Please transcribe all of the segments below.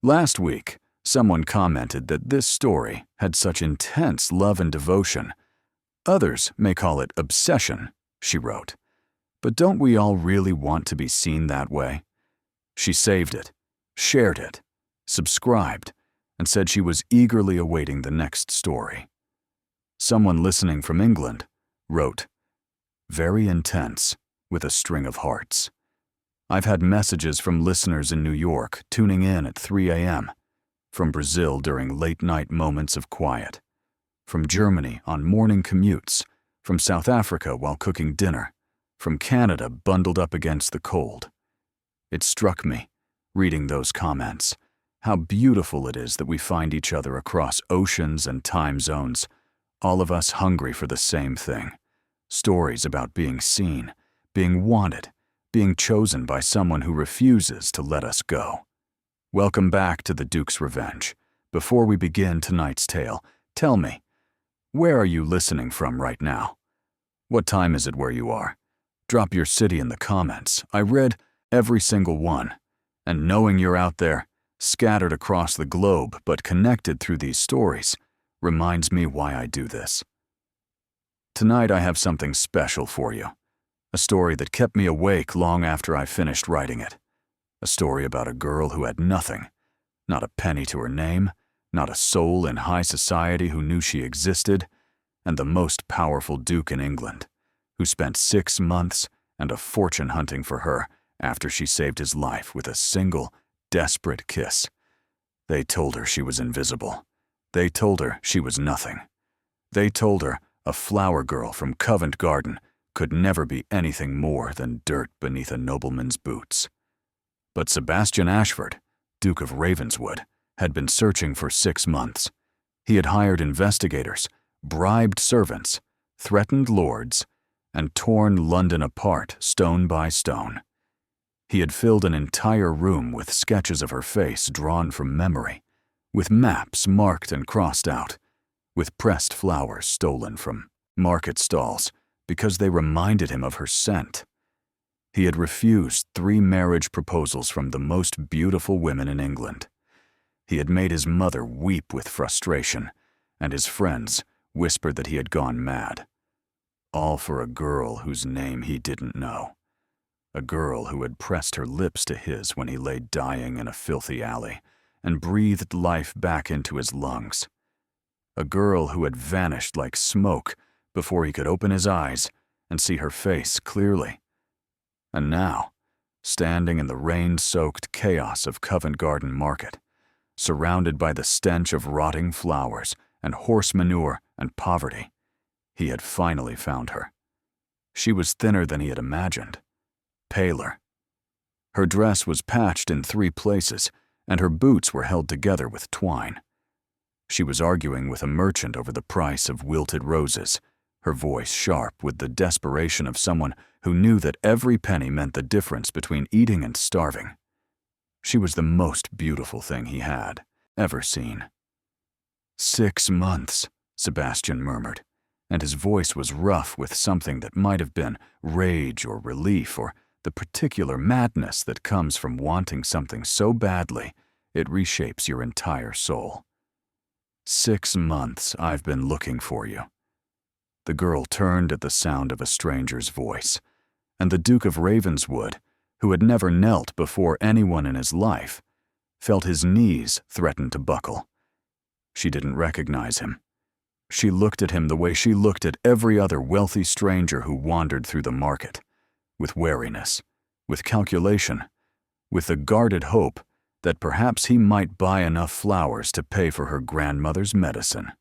Last week, someone commented that this story had such intense love and devotion. Others may call it obsession, she wrote. But don't we all really want to be seen that way? She saved it, shared it, subscribed, and said she was eagerly awaiting the next story. Someone listening from England wrote, "Very intense, with a string of hearts." I've had messages from listeners in New York tuning in at 3 a.m., from Brazil during late-night moments of quiet, from Germany on morning commutes, from South Africa while cooking dinner, from Canada bundled up against the cold. It struck me, reading those comments, how beautiful it is that we find each other across oceans and time zones, all of us hungry for the same thing. Stories about being seen, being wanted, being chosen by someone who refuses to let us go. Welcome back to the Duke's Revenge. Before we begin tonight's tale, tell me, where are you listening from right now? What time is it where you are? Drop your city in the comments. I read every single one. And knowing you're out there, scattered across the globe but connected through these stories, reminds me why I do this. Tonight I have something special for you. A story that kept me awake long after I finished writing it. A story about a girl who had nothing, not a penny to her name, not a soul in high society who knew she existed, and the most powerful duke in England, who spent 6 months and a fortune hunting for her after she saved his life with a single, desperate kiss. They told her she was invisible. They told her she was nothing. They told her a flower girl from Covent Garden could never be anything more than dirt beneath a nobleman's boots. But Sebastian Ashford, Duke of Ravenswood, had been searching for 6 months. He had hired investigators, bribed servants, threatened lords, and torn London apart stone by stone. He had filled an entire room with sketches of her face drawn from memory, with maps marked and crossed out, with pressed flowers stolen from market stalls, because they reminded him of her scent. He had refused 3 marriage proposals from the most beautiful women in England. He had made his mother weep with frustration, and his friends whispered that he had gone mad. All for a girl whose name he didn't know. A girl who had pressed her lips to his when he lay dying in a filthy alley, and breathed life back into his lungs. A girl who had vanished like smoke before he could open his eyes and see her face clearly. And now, standing in the rain-soaked chaos of Covent Garden Market, surrounded by the stench of rotting flowers and horse manure and poverty, he had finally found her. She was thinner than he had imagined, paler. Her dress was patched in 3 places, and her boots were held together with twine. She was arguing with a merchant over the price of wilted roses, her voice sharp with the desperation of someone who knew that every penny meant the difference between eating and starving. She was the most beautiful thing he had ever seen. 6 months, Sebastian murmured, and his voice was rough with something that might have been rage or relief or the particular madness that comes from wanting something so badly it reshapes your entire soul. 6 months I've been looking for you. The girl turned at the sound of a stranger's voice, and the Duke of Ravenswood, who had never knelt before anyone in his life, felt his knees threaten to buckle. She didn't recognize him. She looked at him the way she looked at every other wealthy stranger who wandered through the market, with wariness, with calculation, with the guarded hope that perhaps he might buy enough flowers to pay for her grandmother's medicine.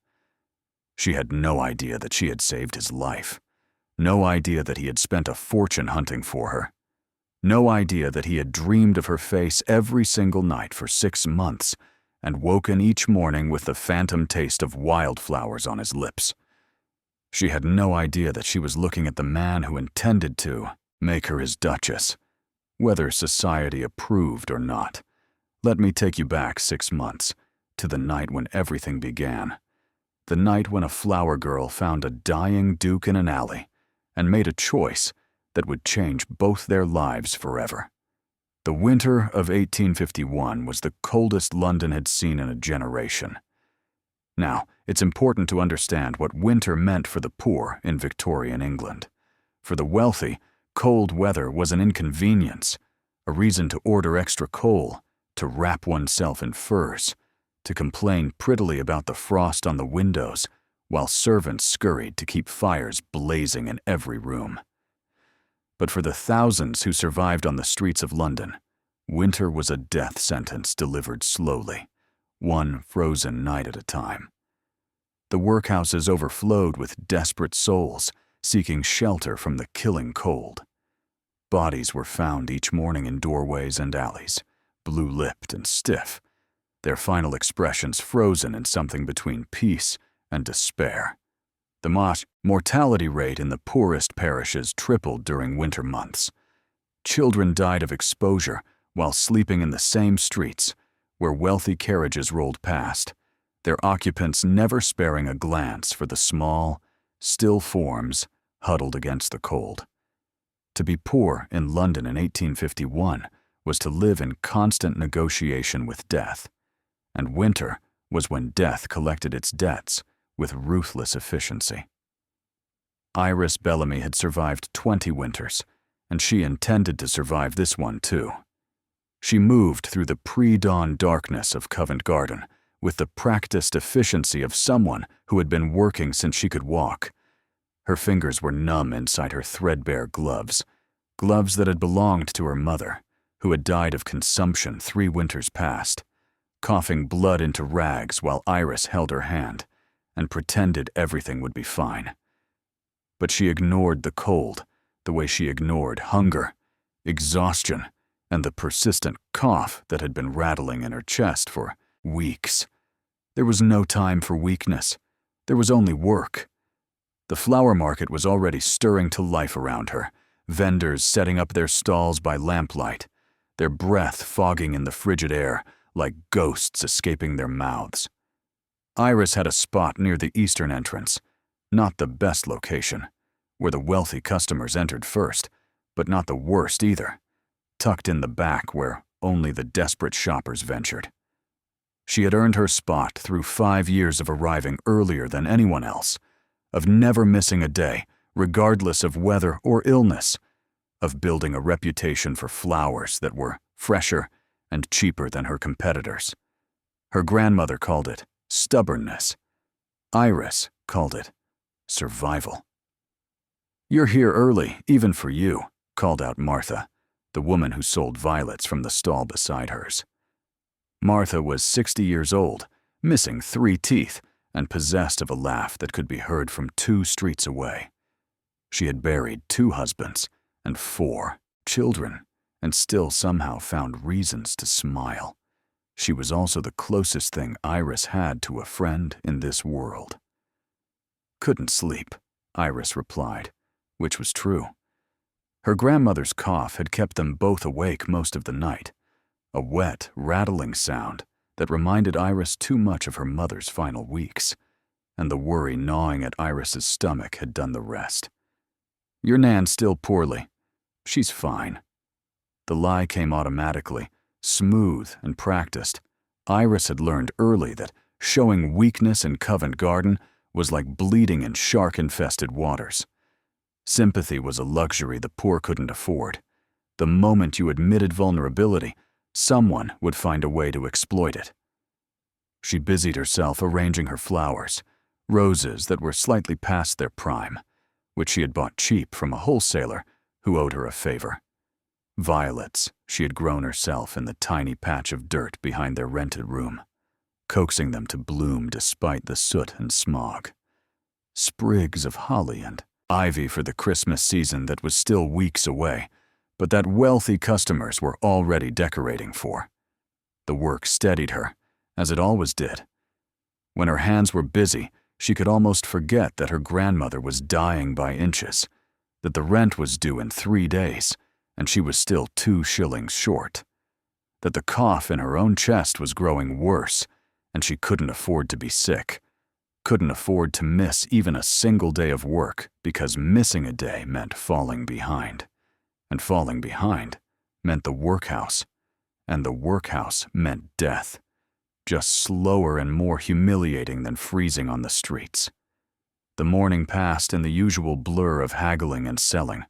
She had no idea that she had saved his life, no idea that he had spent a fortune hunting for her, no idea that he had dreamed of her face every single night for 6 months and woken each morning with the phantom taste of wildflowers on his lips. She had no idea that she was looking at the man who intended to make her his duchess, whether society approved or not. Let me take you back 6 months, to the night when everything began. The night when a flower girl found a dying duke in an alley and made a choice that would change both their lives forever. The winter of 1851 was the coldest London had seen in a generation. Now, it's important to understand what winter meant for the poor in Victorian England. For the wealthy, cold weather was an inconvenience, a reason to order extra coal, to wrap oneself in furs, to complain prettily about the frost on the windows, while servants scurried to keep fires blazing in every room. But for the thousands who survived on the streets of London, winter was a death sentence delivered slowly, one frozen night at a time. The workhouses overflowed with desperate souls seeking shelter from the killing cold. Bodies were found each morning in doorways and alleys, blue-lipped and stiff, their final expressions frozen in something between peace and despair. The mortality rate in the poorest parishes tripled during winter months. Children died of exposure while sleeping in the same streets where wealthy carriages rolled past, their occupants never sparing a glance for the small, still forms huddled against the cold. To be poor in London in 1851 was to live in constant negotiation with death, and winter was when death collected its debts with ruthless efficiency. Iris Bellamy had survived 20 winters, and she intended to survive this one too. She moved through the pre-dawn darkness of Covent Garden with the practiced efficiency of someone who had been working since she could walk. Her fingers were numb inside her threadbare gloves that had belonged to her mother, who had died of consumption 3 winters past, coughing blood into rags while Iris held her hand and pretended everything would be fine. But she ignored the cold the way she ignored hunger, exhaustion, and the persistent cough that had been rattling in her chest for weeks. There was no time for weakness. There was only work. The flower market was already stirring to life around her, vendors setting up their stalls by lamplight, their breath fogging in the frigid air like ghosts escaping their mouths. Iris had a spot near the eastern entrance, not the best location, where the wealthy customers entered first, but not the worst either, tucked in the back where only the desperate shoppers ventured. She had earned her spot through 5 years of arriving earlier than anyone else, of never missing a day, regardless of weather or illness, of building a reputation for flowers that were fresher and cheaper than her competitors. Her grandmother called it stubbornness. Iris called it survival. "You're here early, even for you," called out Martha, the woman who sold violets from the stall beside hers. Martha was 60 years old, missing 3 teeth, and possessed of a laugh that could be heard from 2 streets away. She had buried 2 husbands and 4 children, and still somehow found reasons to smile. She was also the closest thing Iris had to a friend in this world. "Couldn't sleep," Iris replied, which was true. Her grandmother's cough had kept them both awake most of the night, a wet, rattling sound that reminded Iris too much of her mother's final weeks, and the worry gnawing at Iris's stomach had done the rest. "Your Nan's still poorly. She's fine." The lie came automatically, smooth and practiced. Iris had learned early that showing weakness in Covent Garden was like bleeding in shark-infested waters. Sympathy was a luxury the poor couldn't afford. The moment you admitted vulnerability, someone would find a way to exploit it. She busied herself arranging her flowers, roses that were slightly past their prime, which she had bought cheap from a wholesaler who owed her a favor. Violets she had grown herself in the tiny patch of dirt behind their rented room, coaxing them to bloom despite the soot and smog. Sprigs of holly and ivy for the Christmas season that was still weeks away, but that wealthy customers were already decorating for. The work steadied her, as it always did. When her hands were busy, she could almost forget that her grandmother was dying by inches, that the rent was due in 3 days, and she was still 2 shillings short, that the cough in her own chest was growing worse, and she couldn't afford to be sick, couldn't afford to miss even a single day of work because missing a day meant falling behind, and falling behind meant the workhouse, and the workhouse meant death, just slower and more humiliating than freezing on the streets. The morning passed in the usual blur of haggling and selling,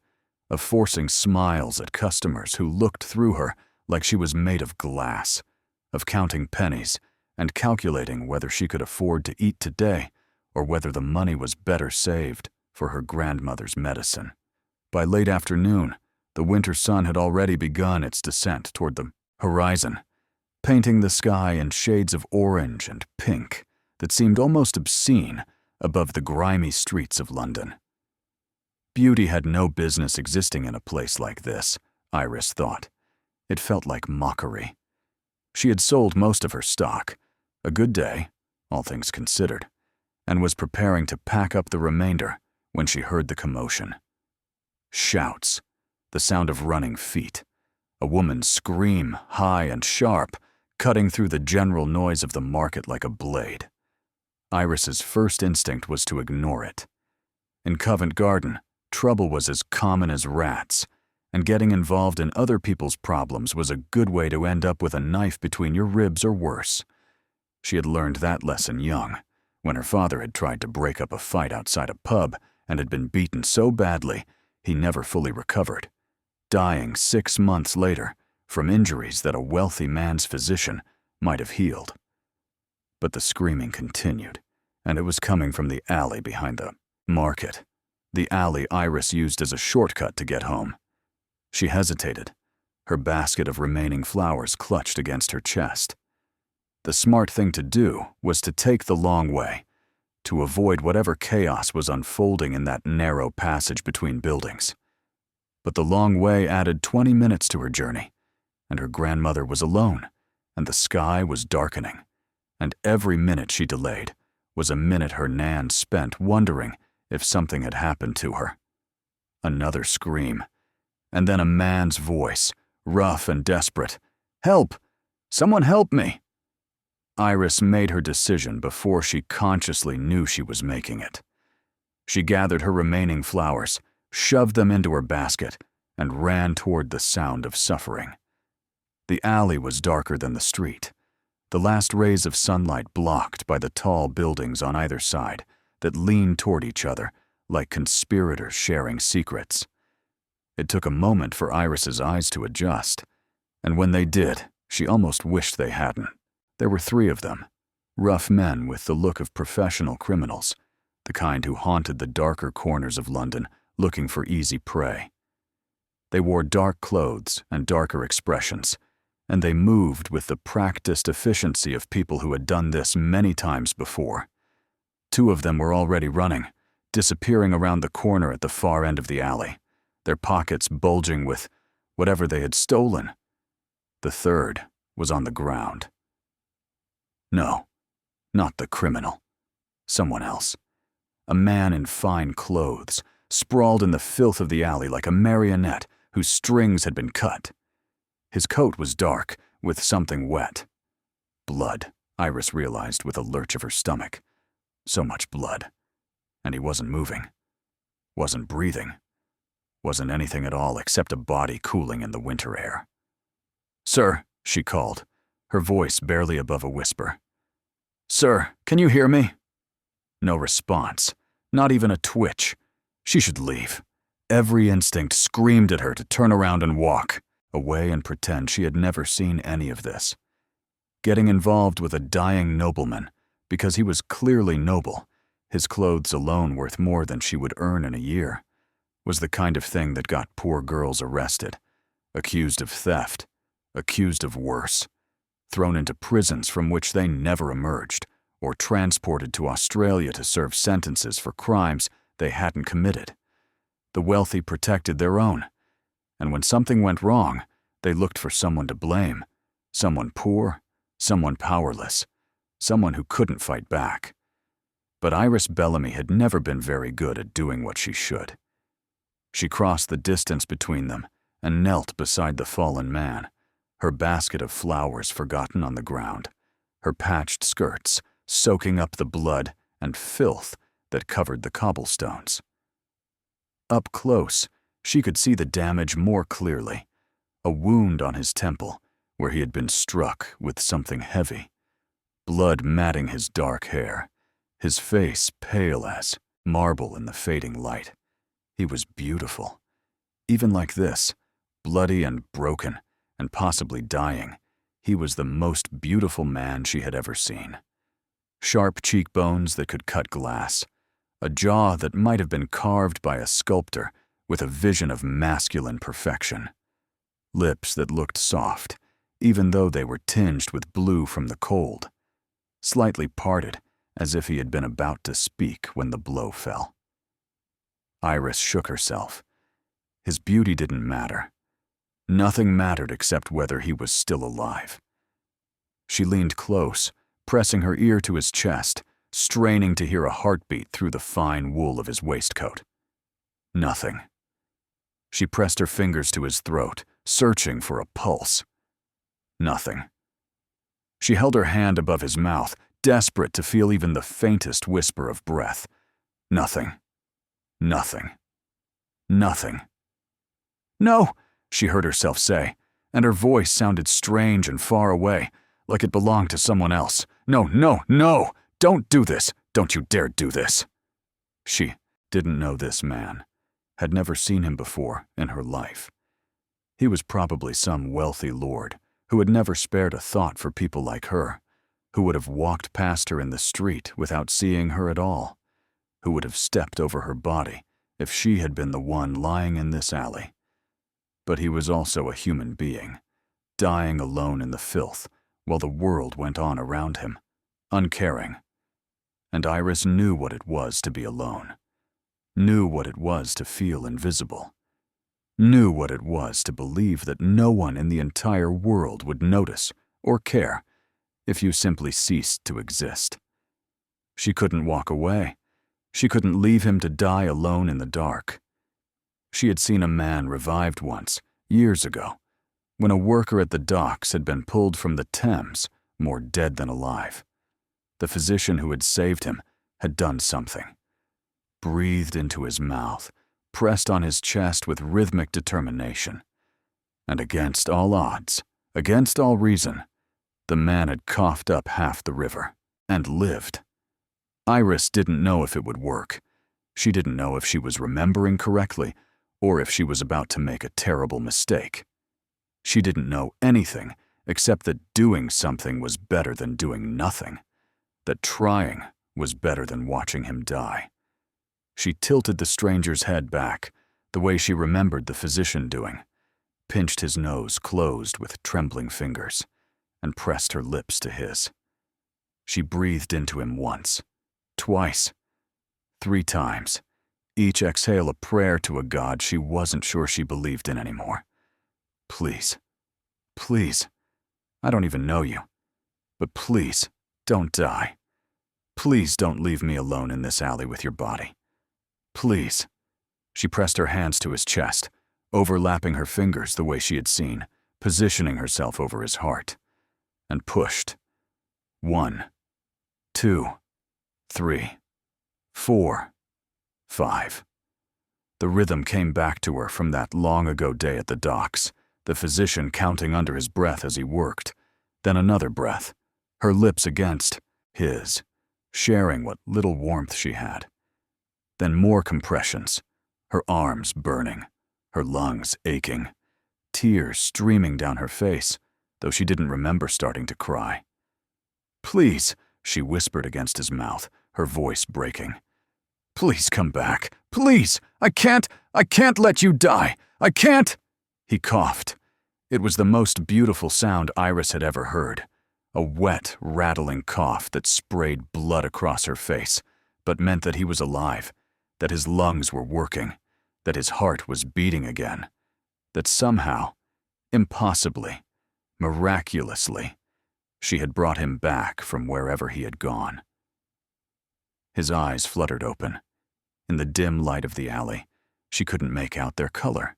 of forcing smiles at customers who looked through her like she was made of glass, of counting pennies and calculating whether she could afford to eat today or whether the money was better saved for her grandmother's medicine. By late afternoon, the winter sun had already begun its descent toward the horizon, painting the sky in shades of orange and pink that seemed almost obscene above the grimy streets of London. Beauty had no business existing in a place like this, Iris thought. It felt like mockery. She had sold most of her stock, a good day, all things considered, and was preparing to pack up the remainder when she heard the commotion. Shouts, the sound of running feet, a woman's scream, high and sharp, cutting through the general noise of the market like a blade. Iris's first instinct was to ignore it. In Covent Garden, trouble was as common as rats, and getting involved in other people's problems was a good way to end up with a knife between your ribs or worse. She had learned that lesson young, when her father had tried to break up a fight outside a pub and had been beaten so badly he never fully recovered, dying 6 months later from injuries that a wealthy man's physician might have healed. But the screaming continued, and it was coming from the alley behind the market, the alley Iris used as a shortcut to get home. She hesitated, her basket of remaining flowers clutched against her chest. The smart thing to do was to take the long way, to avoid whatever chaos was unfolding in that narrow passage between buildings. But the long way added 20 minutes to her journey, and her grandmother was alone, and the sky was darkening, and every minute she delayed was a minute her Nan spent wondering if something had happened to her. Another scream, and then a man's voice, rough and desperate. "Help! Someone help me!" Iris made her decision before she consciously knew she was making it. She gathered her remaining flowers, shoved them into her basket, and ran toward the sound of suffering. The alley was darker than the street, the last rays of sunlight blocked by the tall buildings on either side that leaned toward each other like conspirators sharing secrets. It took a moment for Iris's eyes to adjust, and when they did, she almost wished they hadn't. There were 3 of them, rough men with the look of professional criminals, the kind who haunted the darker corners of London looking for easy prey. They wore dark clothes and darker expressions, and they moved with the practiced efficiency of people who had done this many times before. 2 of them were already running, disappearing around the corner at the far end of the alley, their pockets bulging with whatever they had stolen. The 3rd was on the ground. No, not the criminal. Someone else. A man in fine clothes, sprawled in the filth of the alley like a marionette whose strings had been cut. His coat was dark, with something wet. Blood, Iris realized with a lurch of her stomach. So much blood. And he wasn't moving. Wasn't breathing. Wasn't anything at all except a body cooling in the winter air. "Sir," she called, her voice barely above a whisper. "Sir, can you hear me?" No response, not even a twitch. She should leave. Every instinct screamed at her to turn around and walk away and pretend she had never seen any of this. Getting involved with a dying nobleman, because he was clearly noble, his clothes alone worth more than she would earn in a year, was the kind of thing that got poor girls arrested, accused of theft, accused of worse, thrown into prisons from which they never emerged, or transported to Australia to serve sentences for crimes they hadn't committed. The wealthy protected their own, and when something went wrong, they looked for someone to blame, someone poor, someone powerless, someone who couldn't fight back. But Iris Bellamy had never been very good at doing what she should. She crossed the distance between them and knelt beside the fallen man, her basket of flowers forgotten on the ground, her patched skirts soaking up the blood and filth that covered the cobblestones. Up close, she could see the damage more clearly, a wound on his temple where he had been struck with something heavy, blood matting his dark hair, his face pale as marble in the fading light. He was beautiful. Even like this, bloody and broken, and possibly dying, he was the most beautiful man she had ever seen. Sharp cheekbones that could cut glass, a jaw that might have been carved by a sculptor with a vision of masculine perfection, lips that looked soft, even though they were tinged with blue from the cold, slightly parted as if he had been about to speak when the blow fell. Iris shook herself. His beauty didn't matter. Nothing mattered except whether he was still alive. She leaned close, pressing her ear to his chest, straining to hear a heartbeat through the fine wool of his waistcoat. Nothing. She pressed her fingers to his throat, searching for a pulse. Nothing. She held her hand above his mouth, desperate to feel even the faintest whisper of breath. Nothing. Nothing. Nothing. "No," she heard herself say, and her voice sounded strange and far away, like it belonged to someone else. "No, no, no! Don't do this! Don't you dare do this!" She didn't know this man, had never seen him before in her life. He was probably some wealthy lord who had never spared a thought for people like her, who would have walked past her in the street without seeing her at all, who would have stepped over her body if she had been the one lying in this alley. But he was also a human being, dying alone in the filth while the world went on around him, uncaring. And Iris knew what it was to be alone, knew what it was to feel invisible, knew what it was to believe that no one in the entire world would notice or care if you simply ceased to exist. She couldn't walk away. She couldn't leave him to die alone in the dark. She had seen a man revived once, years ago, when a worker at the docks had been pulled from the Thames, more dead than alive. The physician who had saved him had done something. Breathed into his mouth, pressed on his chest with rhythmic determination. And against all odds, against all reason, the man had coughed up half the river, and lived. Iris didn't know if it would work. She didn't know if she was remembering correctly, or if she was about to make a terrible mistake. She didn't know anything except that doing something was better than doing nothing, that trying was better than watching him die. She tilted the stranger's head back, the way she remembered the physician doing, pinched his nose closed with trembling fingers, and pressed her lips to his. She breathed into him once, twice, 3 times, each exhale a prayer to a God she wasn't sure she believed in anymore. "Please, please, I don't even know you, but please, don't die. Please don't leave me alone in this alley with your body. Please." She pressed her hands to his chest, overlapping her fingers the way she had seen, positioning herself over his heart, and pushed. 1, 2, 3, 4, 5. The rhythm came back to her from that long-ago day at the docks, the physician counting under his breath as he worked, then another breath, her lips against his, sharing what little warmth she had. Then more compressions, her arms burning, her lungs aching, tears streaming down her face, though she didn't remember starting to cry. "Please," she whispered against his mouth, her voice breaking. "Please come back. Please! I can't let you die! I can't!" He coughed. It was the most beautiful sound Iris had ever heard, a wet, rattling cough that sprayed blood across her face, but meant that he was alive, that his lungs were working, that his heart was beating again, that somehow, impossibly, miraculously, she had brought him back from wherever he had gone. His eyes fluttered open. In the dim light of the alley, she couldn't make out their color,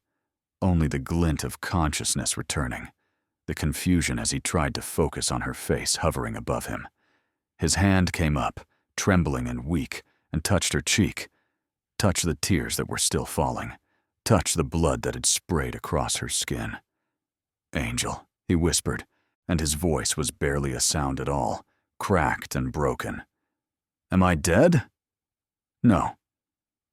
only the glint of consciousness returning, the confusion as he tried to focus on her face hovering above him. His hand came up, trembling and weak, and touched her cheek, touched the tears that were still falling, touched the blood that had sprayed across her skin. Angel, he whispered, and his voice was barely a sound at all, cracked and broken. Am I dead? No.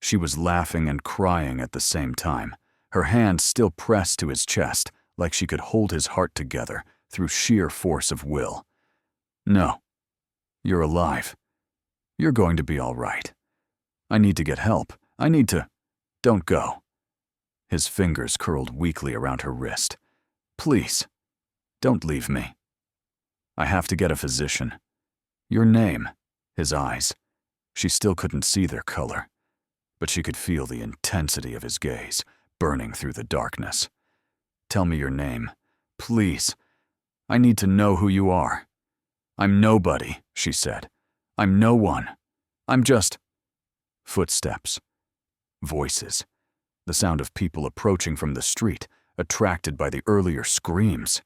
She was laughing and crying at the same time, her hand still pressed to his chest like she could hold his heart together through sheer force of will. No. You're alive. You're going to be all right. I need to get help. I need to… Don't go. His fingers curled weakly around her wrist. Please, don't leave me. I have to get a physician. Your name, his eyes. She still couldn't see their color, but she could feel the intensity of his gaze burning through the darkness. Tell me your name, please. I need to know who you are. I'm nobody, she said. I'm no one. I'm just… Footsteps. Voices. The sound of people approaching from the street, attracted by the earlier screams.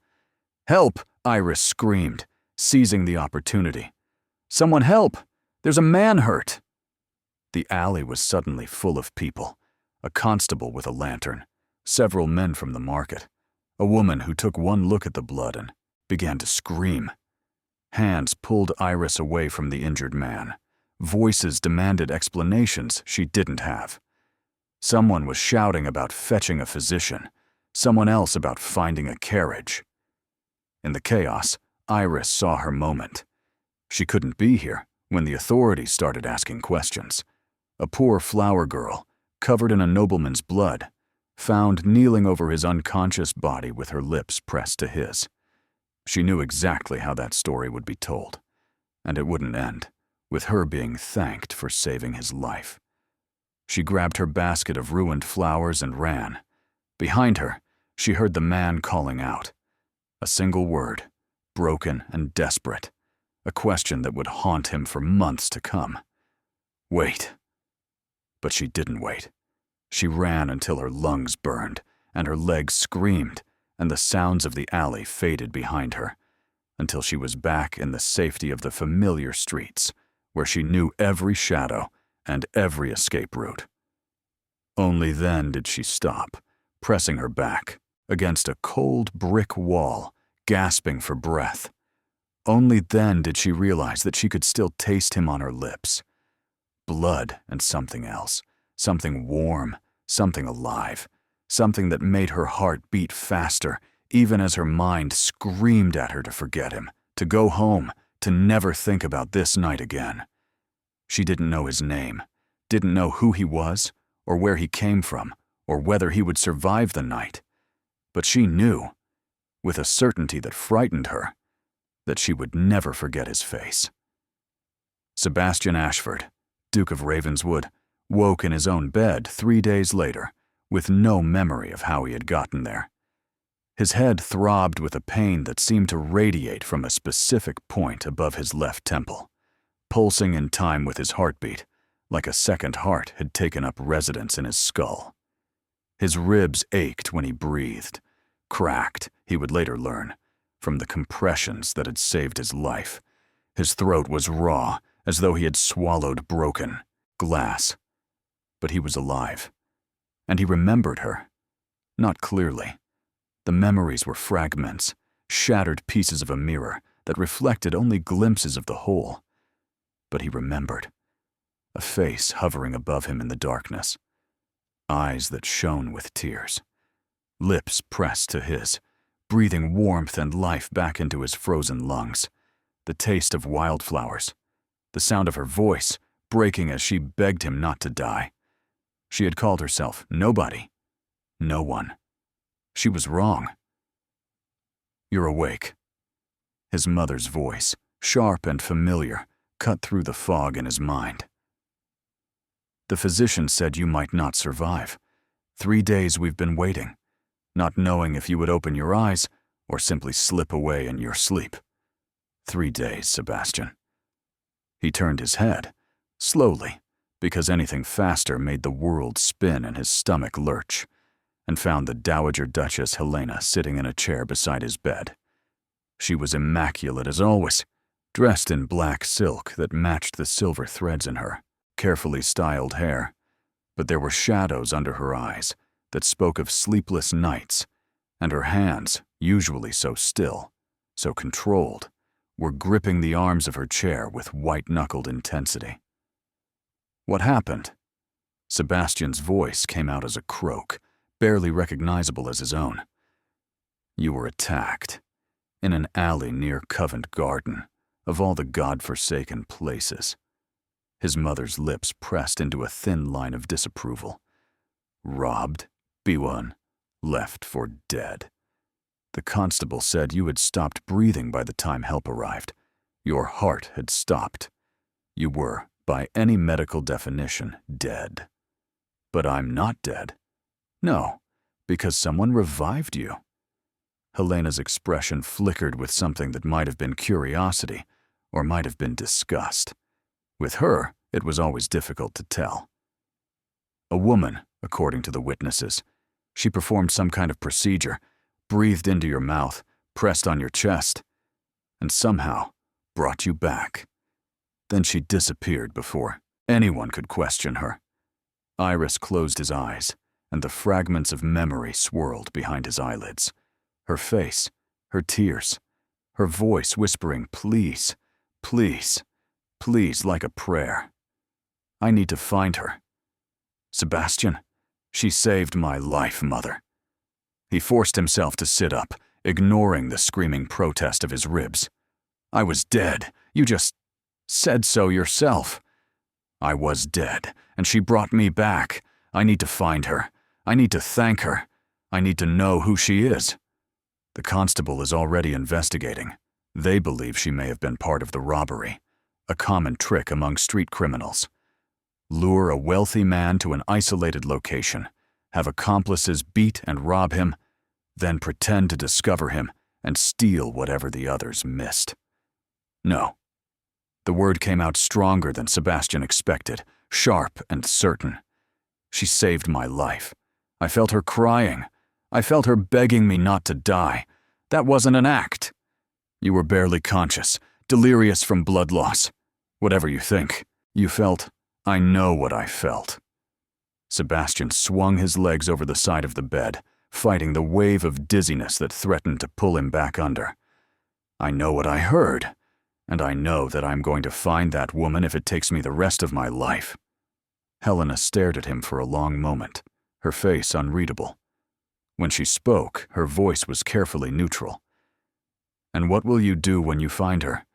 Help! Iris screamed, seizing the opportunity. Someone help! There's a man hurt! The alley was suddenly full of people. A constable with a lantern, several men from the market, a woman who took one look at the blood and began to scream. Hands pulled Iris away from the injured man. Voices demanded explanations she didn't have. Someone was shouting about fetching a physician, someone else about finding a carriage. In the chaos, Iris saw her moment. She couldn't be here when the authorities started asking questions. A poor flower girl, covered in a nobleman's blood, found kneeling over his unconscious body with her lips pressed to his. She knew exactly how that story would be told, and it wouldn't end with her being thanked for saving his life. She grabbed her basket of ruined flowers and ran. Behind her, she heard the man calling out. A single word, broken and desperate, a question that would haunt him for months to come. Wait. But she didn't wait. She ran until her lungs burned, and her legs screamed, and the sounds of the alley faded behind her, until she was back in the safety of the familiar streets, where she knew every shadow and every escape route. Only then did she stop, pressing her back against a cold brick wall, gasping for breath. Only then did she realize that she could still taste him on her lips. Blood and something else, something warm, something alive, something that made her heart beat faster, even as her mind screamed at her to forget him, to go home, to never think about this night again. She didn't know his name, didn't know who he was, or where he came from, or whether he would survive the night. But she knew, with a certainty that frightened her, that she would never forget his face. Sebastian Ashford, Duke of Ravenswood, woke in his own bed 3 days later, with no memory of how he had gotten there. His head throbbed with a pain that seemed to radiate from a specific point above his left temple, pulsing in time with his heartbeat, like a second heart had taken up residence in his skull. His ribs ached when he breathed, cracked, he would later learn, from the compressions that had saved his life. His throat was raw, as though he had swallowed broken glass. But he was alive, and he remembered her. Not clearly. The memories were fragments, shattered pieces of a mirror that reflected only glimpses of the whole. But he remembered. A face hovering above him in the darkness. Eyes that shone with tears. Lips pressed to his, breathing warmth and life back into his frozen lungs. The taste of wildflowers. The sound of her voice, breaking as she begged him not to die. She had called herself nobody. No one. She was wrong. You're awake. His mother's voice, sharp and familiar, cut through the fog in his mind. The physician said you might not survive. 3 days we've been waiting, not knowing if you would open your eyes or simply slip away in your sleep. 3 days, Sebastian. He turned his head, slowly, because anything faster made the world spin and his stomach lurch, and found the Dowager Duchess Helena sitting in a chair beside his bed. She was immaculate as always, dressed in black silk that matched the silver threads in her carefully styled hair, but there were shadows under her eyes that spoke of sleepless nights, and her hands, usually so still, so controlled, were gripping the arms of her chair with white-knuckled intensity. "What happened?" Sebastian's voice came out as a croak, barely recognizable as his own. "You were attacked. In an alley near Covent Garden, of all the God-forsaken places." His mother's lips pressed into a thin line of disapproval. "Robbed, Biwan, left for dead. The constable said you had stopped breathing by the time help arrived. Your heart had stopped. You were, by any medical definition, dead. But I'm not dead. No, because someone revived you." Helena's expression flickered with something that might have been curiosity, or might have been disgust. With her, it was always difficult to tell. "A woman, according to the witnesses. She performed some kind of procedure, breathed into your mouth, pressed on your chest, and somehow brought you back. Then she disappeared before anyone could question her." Iris closed his eyes, and the fragments of memory swirled behind his eyelids. Her face, her tears, her voice whispering, "Please, please, please," like a prayer. "I need to find her. Sebastian, she saved my life, Mother." He forced himself to sit up, ignoring the screaming protest of his ribs. "I was dead. You just said so yourself." "I was dead, and she brought me back. I need to find her. I need to thank her. I need to know who she is." "The constable is already investigating. They believe she may have been part of the robbery, a common trick among street criminals. Lure a wealthy man to an isolated location, have accomplices beat and rob him, then pretend to discover him and steal whatever the others missed." "No." The word came out stronger than Sebastian expected, sharp and certain. "She saved my life. I felt her crying. I felt her begging me not to die. That wasn't an act. You were barely conscious, delirious from blood loss. Whatever you think, you felt. I know what I felt." Sebastian swung his legs over the side of the bed, fighting the wave of dizziness that threatened to pull him back under. "I know what I heard, and I know that I'm going to find that woman if it takes me the rest of my life." Helena stared at him for a long moment, her face unreadable. When she spoke, her voice was carefully neutral. "And what will you do when you find her?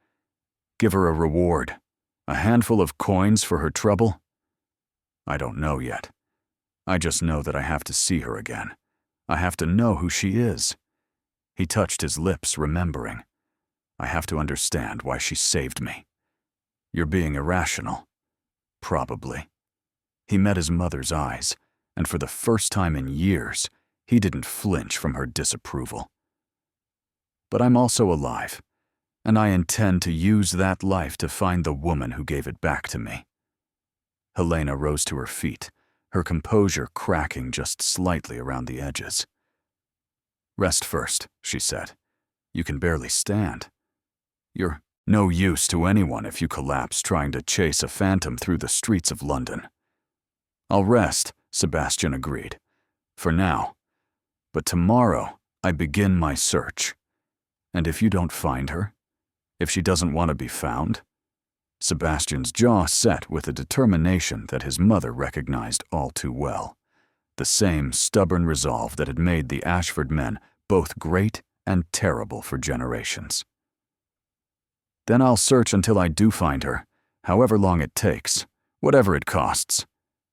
Give her a reward? A handful of coins for her trouble?" "I don't know yet. I just know that I have to see her again. I have to know who she is." He touched his lips, remembering. "I have to understand why she saved me." "You're being irrational." "Probably." He met his mother's eyes, and for the first time in years, he didn't flinch from her disapproval. "But I'm also alive, and I intend to use that life to find the woman who gave it back to me." Helena rose to her feet, her composure cracking just slightly around the edges. "Rest first," she said. "You can barely stand. You're no use to anyone if you collapse trying to chase a phantom through the streets of London." "I'll rest," Sebastian agreed. "For now. But tomorrow, I begin my search. And if you don't find her, if she doesn't want to be found?" Sebastian's jaw set with a determination that his mother recognized all too well, the same stubborn resolve that had made the Ashford men both great and terrible for generations. "Then I'll search until I do find her, however long it takes, whatever it costs."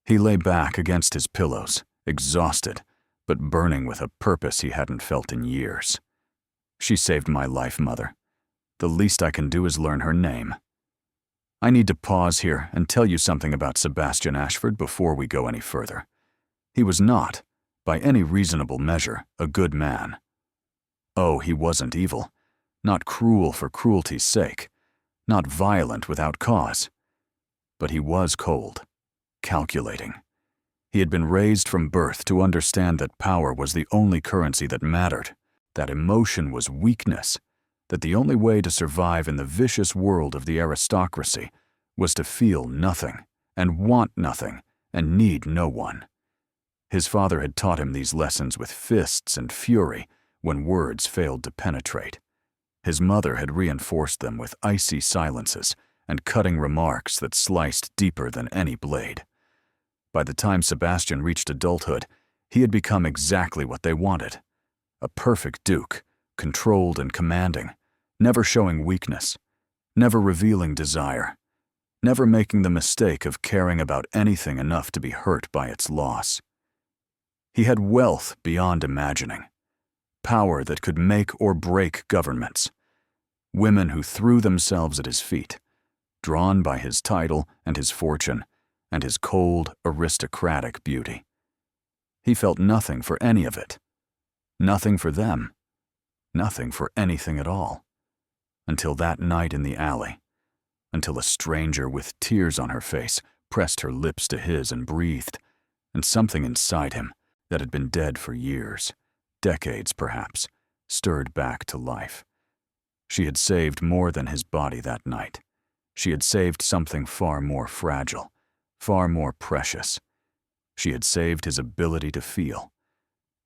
He lay back against his pillows, exhausted, but burning with a purpose he hadn't felt in years. "She saved my life, Mother. The least I can do is learn her name. I need to pause here and tell you something about Sebastian Ashford before we go any further. He was not, by any reasonable measure, a good man. Oh, he wasn't evil, not cruel for cruelty's sake, not violent without cause. But he was cold, calculating. He had been raised from birth to understand that power was the only currency that mattered, that emotion was weakness, that the only way to survive in the vicious world of the aristocracy was to feel nothing, and want nothing, and need no one. His father had taught him these lessons with fists and fury, when words failed to penetrate. His mother had reinforced them with icy silences and cutting remarks that sliced deeper than any blade. By the time Sebastian reached adulthood, he had become exactly what they wanted. A perfect duke, controlled and commanding, never showing weakness, never revealing desire, never making the mistake of caring about anything enough to be hurt by its loss. He had wealth beyond imagining, power that could make or break governments, women who threw themselves at his feet, drawn by his title and his fortune and his cold, aristocratic beauty. He felt nothing for any of it, nothing for them, nothing for anything at all, until that night in the alley, until a stranger with tears on her face pressed her lips to his and breathed, and something inside him that had been dead for years, decades perhaps, stirred back to life. She had saved more than his body that night. She had saved something far more fragile, far more precious. She had saved his ability to feel.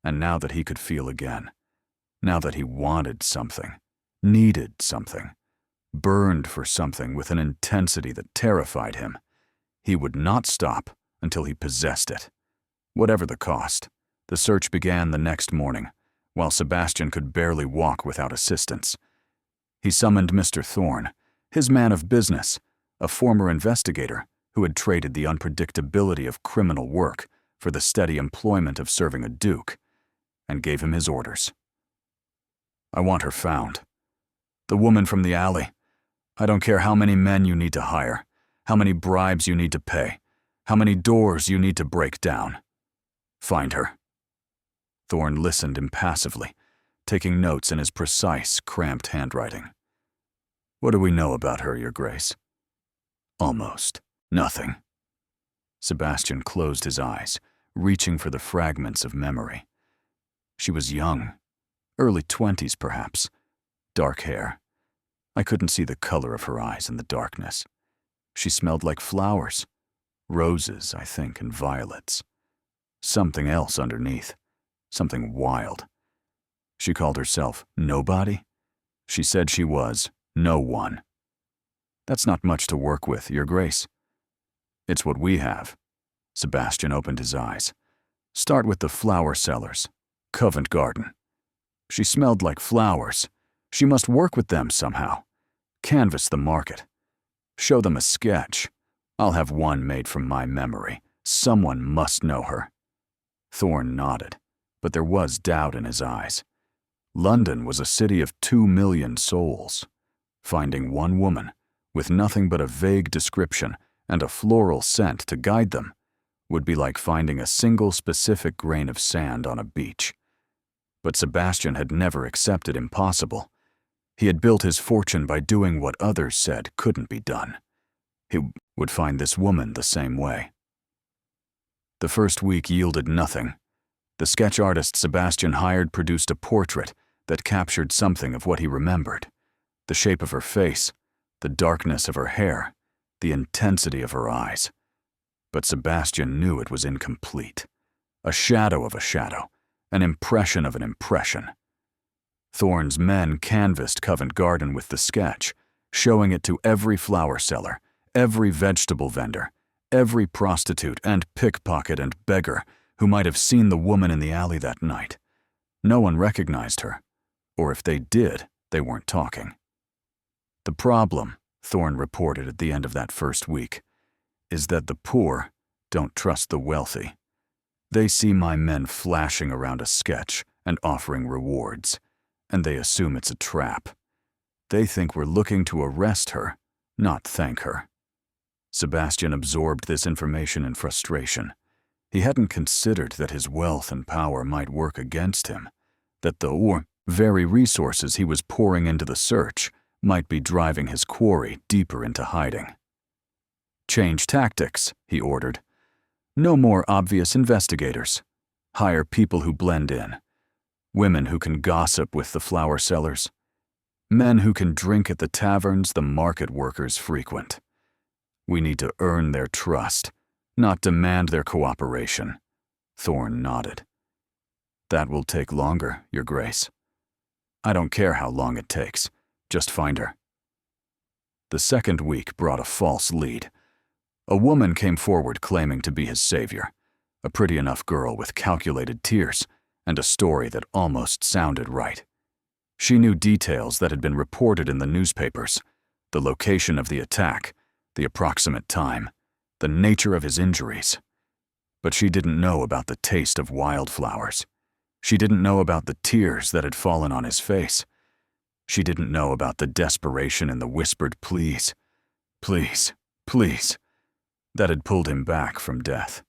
And now that he could feel again, now that he wanted something, needed something, burned for something with an intensity that terrified him, he would not stop until he possessed it. Whatever the cost, the search began the next morning, while Sebastian could barely walk without assistance. He summoned Mr. Thorne, his man of business, a former investigator who had traded the unpredictability of criminal work for the steady employment of serving a duke, and gave him his orders. "I want her found. The woman from the alley. I don't care how many men you need to hire, how many bribes you need to pay, how many doors you need to break down. Find her." Thorne listened impassively, taking notes in his precise, cramped handwriting. "What do we know about her, Your Grace?" "Almost nothing." Sebastian closed his eyes, reaching for the fragments of memory. She was young, early 20s perhaps, dark hair. I couldn't see the color of her eyes in the darkness. She smelled like flowers, roses, I think, and violets. Something else underneath, something wild. She called herself nobody. She said she was no one. That's not much to work with, Your Grace. It's what we have. Sebastian opened his eyes. Start with the flower sellers, Covent Garden. She smelled like flowers. She must work with them somehow. Canvass the market. Show them a sketch. I'll have one made from my memory. Someone must know her. Thorne nodded, but there was doubt in his eyes. London was a city of 2 million souls. Finding one woman, with nothing but a vague description and a floral scent to guide them, would be like finding a single specific grain of sand on a beach. But Sebastian had never accepted impossible. He had built his fortune by doing what others said couldn't be done. He would find this woman the same way. The first week yielded nothing. The sketch artist Sebastian hired produced a portrait that captured something of what he remembered: the shape of her face, the darkness of her hair, the intensity of her eyes. But Sebastian knew it was incomplete. A shadow of a shadow, an impression of an impression. Thorne's men canvassed Covent Garden with the sketch, showing it to every flower seller, every vegetable vendor, every prostitute and pickpocket and beggar who might have seen the woman in the alley that night. No one recognized her, or if they did, they weren't talking. The problem, Thorne reported at the end of that first week, is that the poor don't trust the wealthy. They see my men flashing around a sketch and offering rewards, and they assume it's a trap. They think we're looking to arrest her, not thank her. Sebastian absorbed this information in frustration. He hadn't considered that his wealth and power might work against him, that the very resources he was pouring into the search might be driving his quarry deeper into hiding. "Change tactics," he ordered. "No more obvious investigators. Hire people who blend in. Women who can gossip with the flower sellers. Men who can drink at the taverns the market workers frequent. We need to earn their trust, not demand their cooperation." Thorne nodded. "That will take longer, Your Grace. I don't care how long it takes. Just find her. The second week brought a false lead. A woman came forward claiming to be his savior, a pretty enough girl with calculated tears and a story that almost sounded right. She knew details that had been reported in the newspapers, the location of the attack, the approximate time, the nature of his injuries. But she didn't know about the taste of wildflowers. She didn't know about the tears that had fallen on his face. She didn't know about the desperation in the whispered pleas, please, please, that had pulled him back from death.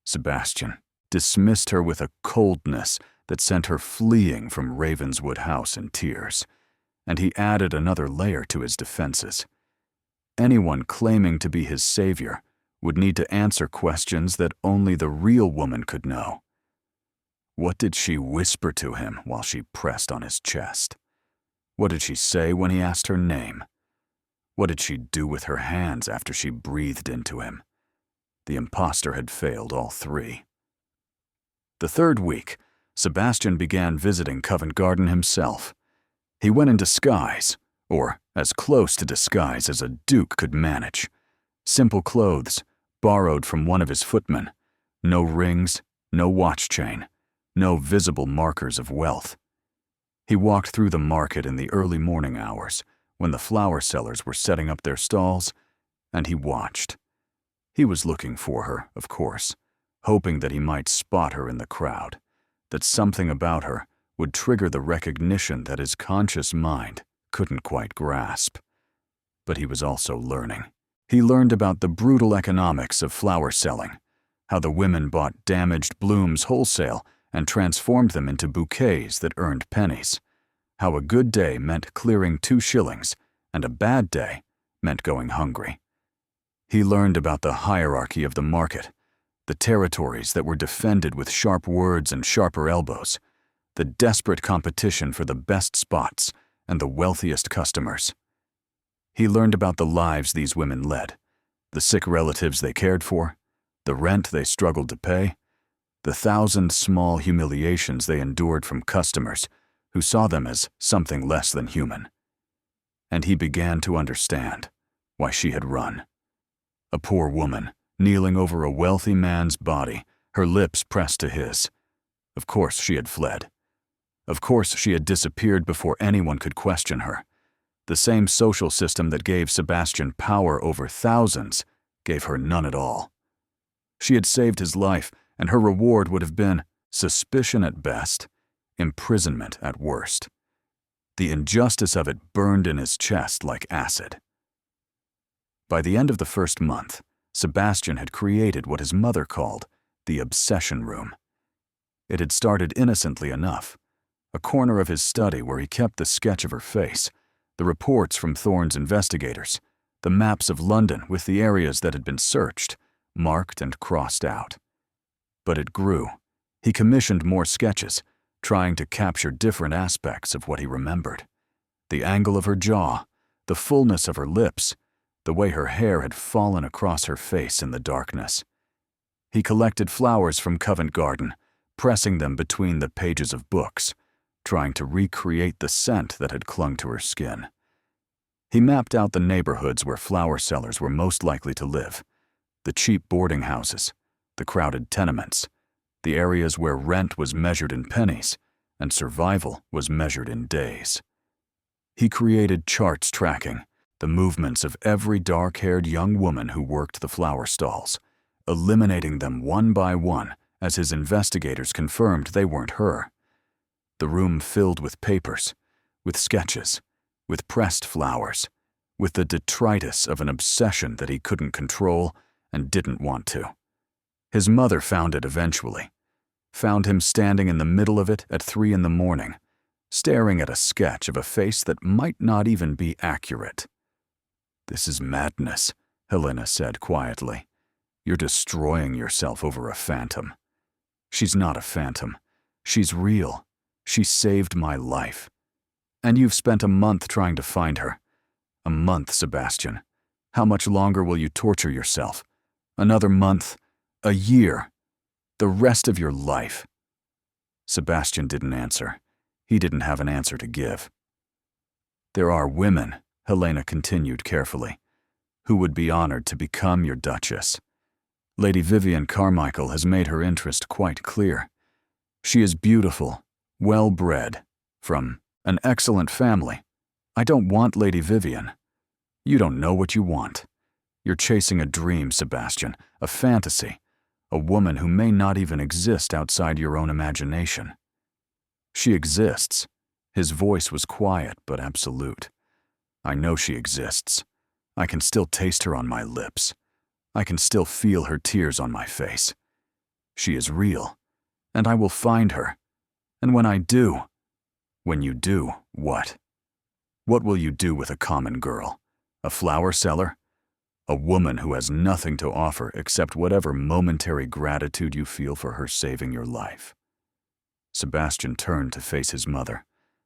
Sebastian dismissed her with a coldness that sent her fleeing from Ravenswood House in tears, and he added another layer to his defenses. Anyone claiming to be his savior would need to answer questions that only the real woman could know. What did she whisper to him while she pressed on his chest? What did she say when he asked her name? What did she do with her hands after she breathed into him? The imposter had failed all three. The third week, Sebastian began visiting Covent Garden himself. He went in disguise, or as close to disguise as a duke could manage. Simple clothes, borrowed from one of his footmen. No rings, no watch chain, no visible markers of wealth. He walked through the market in the early morning hours, when the flower sellers were setting up their stalls, and he watched. He was looking for her, of course, hoping that he might spot her in the crowd, that something about her would trigger the recognition that his conscious mind couldn't quite grasp. But he was also learning. He learned about the brutal economics of flower selling, how the women bought damaged blooms wholesale and transformed them into bouquets that earned pennies, how a good day meant clearing 2 shillings and a bad day meant going hungry. He learned about the hierarchy of the market, the territories that were defended with sharp words and sharper elbows, the desperate competition for the best spots and the wealthiest customers. He learned about the lives these women led, the sick relatives they cared for, the rent they struggled to pay, the 1,000 small humiliations they endured from customers who saw them as something less than human. And he began to understand why she had run. A poor woman, kneeling over a wealthy man's body, her lips pressed to his. Of course she had fled. Of course she had disappeared before anyone could question her. The same social system that gave Sebastian power over thousands gave her none at all. She had saved his life, and her reward would have been suspicion at best, imprisonment at worst. The injustice of it burned in his chest like acid. By the end of the first month, Sebastian had created what his mother called the obsession room. It had started innocently enough, a corner of his study where he kept the sketch of her face, the reports from Thorne's investigators, the maps of London with the areas that had been searched, marked and crossed out. But it grew. He commissioned more sketches, trying to capture different aspects of what he remembered. The angle of her jaw, the fullness of her lips, the way her hair had fallen across her face in the darkness. He collected flowers from Covent Garden, pressing them between the pages of books, trying to recreate the scent that had clung to her skin. He mapped out the neighborhoods where flower sellers were most likely to live, the cheap boarding houses, the crowded tenements, the areas where rent was measured in pennies and survival was measured in days. He created charts tracking the movements of every dark-haired young woman who worked the flower stalls, eliminating them one by one as his investigators confirmed they weren't her. The room filled with papers, with sketches, with pressed flowers, with the detritus of an obsession that he couldn't control and didn't want to. His mother found it eventually, found him standing in the middle of it at 3 a.m, staring at a sketch of a face that might not even be accurate. "This is madness," Helena said quietly. "You're destroying yourself over a phantom." "She's not a phantom. She's real. She saved my life. And you've spent a month trying to find her. A month, Sebastian. How much longer will you torture yourself? Another month? A year? The rest of your life?" Sebastian didn't answer. He didn't have an answer to give. There are women, Helena continued carefully, who would be honored to become your Duchess. Lady Vivian Carmichael has made her interest quite clear. She is beautiful, well-bred, from an excellent family. I don't want Lady Vivian. You don't know what you want. You're chasing a dream, Sebastian, a fantasy, a woman who may not even exist outside your own imagination. She exists. His voice was quiet but absolute. I know she exists. I can still taste her on my lips. I can still feel her tears on my face. She is real, and I will find her. And when I do, when you do, what? What will you do with a common girl? A flower seller? A woman who has nothing to offer except whatever momentary gratitude you feel for her saving your life. Sebastian turned to face his mother,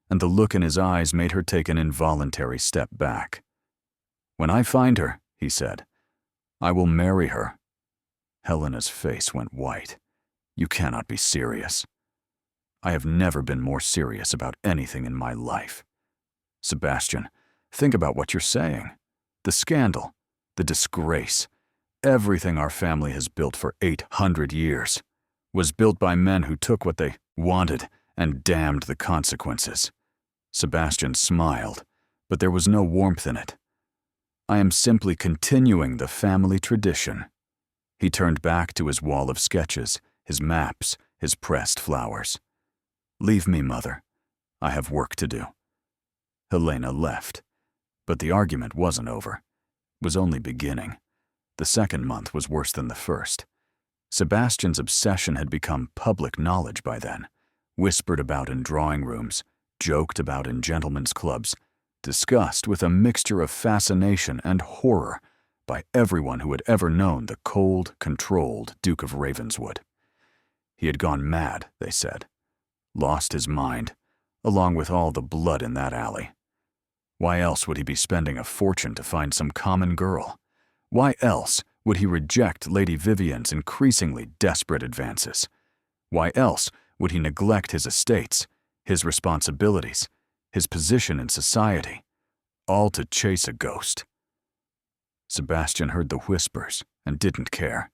and the look in his eyes made her take an involuntary step back. When I find her, he said, I will marry her. Helena's face went white. You cannot be serious. I have never been more serious about anything in my life. Sebastian, think about what you're saying. The scandal, the disgrace, everything our family has built for 800 years was built by men who took what they wanted and damned the consequences. Sebastian smiled, but there was no warmth in it. I am simply continuing the family tradition. He turned back to his wall of sketches, his maps, his pressed flowers. Leave me, Mother. I have work to do. Helena left, but the argument wasn't over. It was only beginning. The second month was worse than the first. Sebastian's obsession had become public knowledge by then, whispered about in drawing rooms, joked about in gentlemen's clubs, discussed with a mixture of fascination and horror by everyone who had ever known the cold, controlled Duke of Ravenswood. He had gone mad, they said, lost his mind, along with all the blood in that alley. Why else would he be spending a fortune to find some common girl? Why else would he reject Lady Vivian's increasingly desperate advances? Why else would he neglect his estates, his responsibilities, his position in society, all to chase a ghost? Sebastian heard the whispers and didn't care.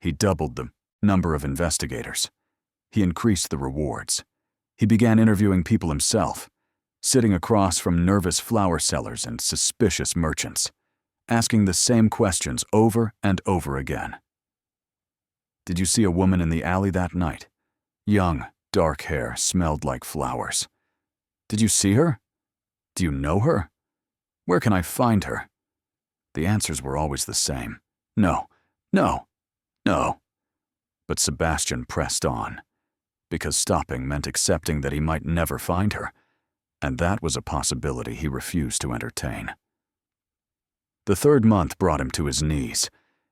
He doubled the number of investigators. He increased the rewards. He began interviewing people himself, sitting across from nervous flower sellers and suspicious merchants, asking the same questions over and over again. Did you see a woman in the alley that night? Young, dark hair, smelled like flowers. Did you see her? Do you know her? Where can I find her? The answers were always the same. No, no, no. But Sebastian pressed on, because stopping meant accepting that he might never find her, and that was a possibility he refused to entertain. The third month brought him to his knees.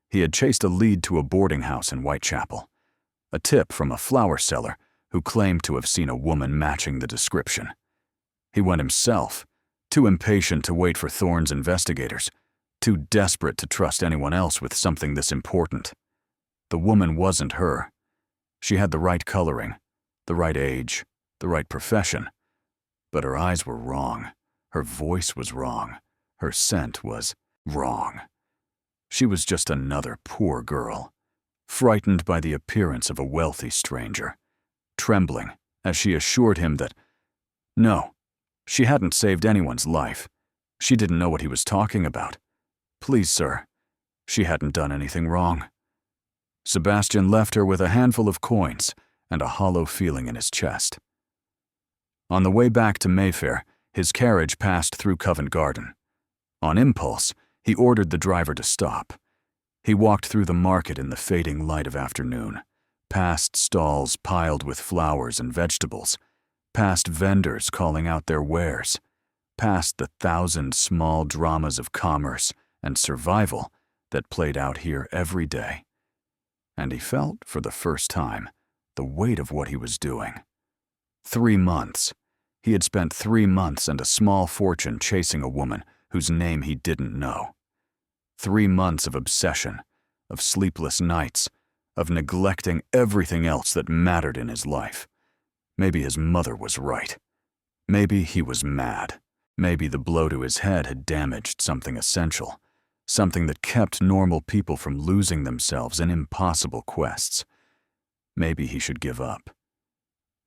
He had chased a lead to a boarding house in Whitechapel, a tip from a flower seller who claimed to have seen a woman matching the description. He went himself, too impatient to wait for Thorne's investigators, too desperate to trust anyone else with something this important. The woman wasn't her. She had the right coloring, the right age, the right profession. But her eyes were wrong, her voice was wrong, her scent was wrong. She was just another poor girl, frightened by the appearance of a wealthy stranger, trembling as she assured him that, no, she hadn't saved anyone's life. She didn't know what he was talking about. Please, sir, she hadn't done anything wrong. Sebastian left her with a handful of coins and a hollow feeling in his chest. On the way back to Mayfair, his carriage passed through Covent Garden. On impulse, he ordered the driver to stop. He walked through the market in the fading light of afternoon, past stalls piled with flowers and vegetables, past vendors calling out their wares, past the thousand small dramas of commerce and survival that played out here every day. And he felt, for the first time, the weight of what he was doing. 3 months. He had spent 3 months and a small fortune chasing a woman whose name he didn't know. 3 months of obsession, of sleepless nights, of neglecting everything else that mattered in his life. Maybe his mother was right. Maybe he was mad. Maybe the blow to his head had damaged something essential, something that kept normal people from losing themselves in impossible quests. Maybe he should give up.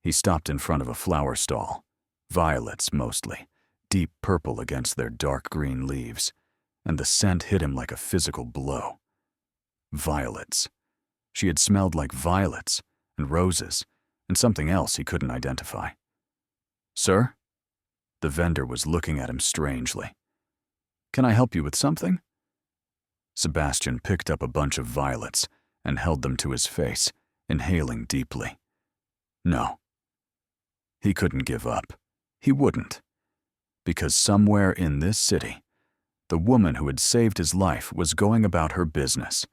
He stopped in front of a flower stall, violets mostly, deep purple against their dark green leaves, and the scent hit him like a physical blow. Violets. She had smelled like violets and roses and something else he couldn't identify. "Sir?" The vendor was looking at him strangely. "Can I help you with something?" Sebastian picked up a bunch of violets and held them to his face, inhaling deeply. No. He couldn't give up. He wouldn't. Because somewhere in this city, the woman who had saved his life was going about her business,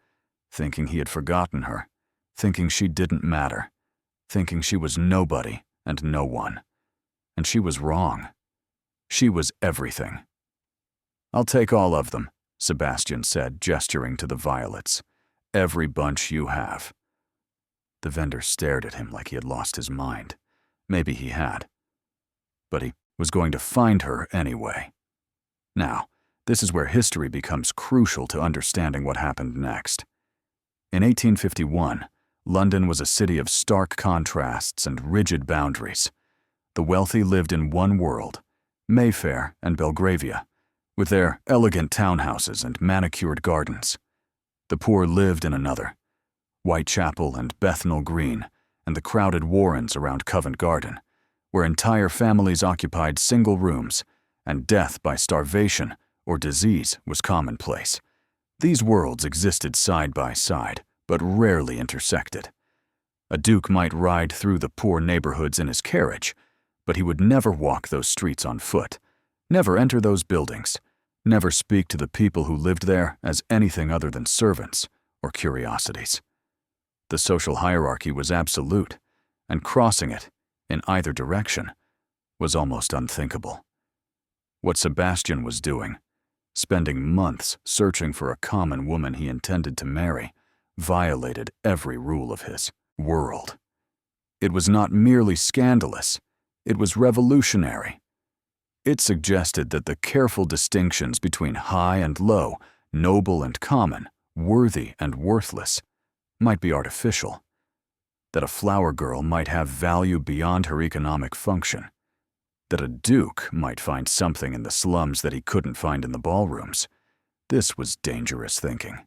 thinking he had forgotten her, thinking she didn't matter, thinking she was nobody and no one. And she was wrong. She was everything. "I'll take all of them," Sebastian said, gesturing to the violets. "Every bunch you have." The vendor stared at him like he had lost his mind. Maybe he had. But he was going to find her anyway. Now, this is where history becomes crucial to understanding what happened next. In 1851, London was a city of stark contrasts and rigid boundaries. The wealthy lived in one world, Mayfair and Belgravia, with their elegant townhouses and manicured gardens. The poor lived in another, Whitechapel and Bethnal Green, and the crowded warrens around Covent Garden, where entire families occupied single rooms, and death by starvation or disease was commonplace. These worlds existed side by side, but rarely intersected. A duke might ride through the poor neighborhoods in his carriage, but he would never walk those streets on foot, never enter those buildings, never speak to the people who lived there as anything other than servants or curiosities. The social hierarchy was absolute, and crossing it, in either direction, was almost unthinkable. What Sebastian was doing, spending months searching for a common woman he intended to marry, violated every rule of his world. It was not merely scandalous, it was revolutionary. It suggested that the careful distinctions between high and low, noble and common, worthy and worthless, might be artificial, that a flower girl might have value beyond her economic function, that a duke might find something in the slums that he couldn't find in the ballrooms. This was dangerous thinking,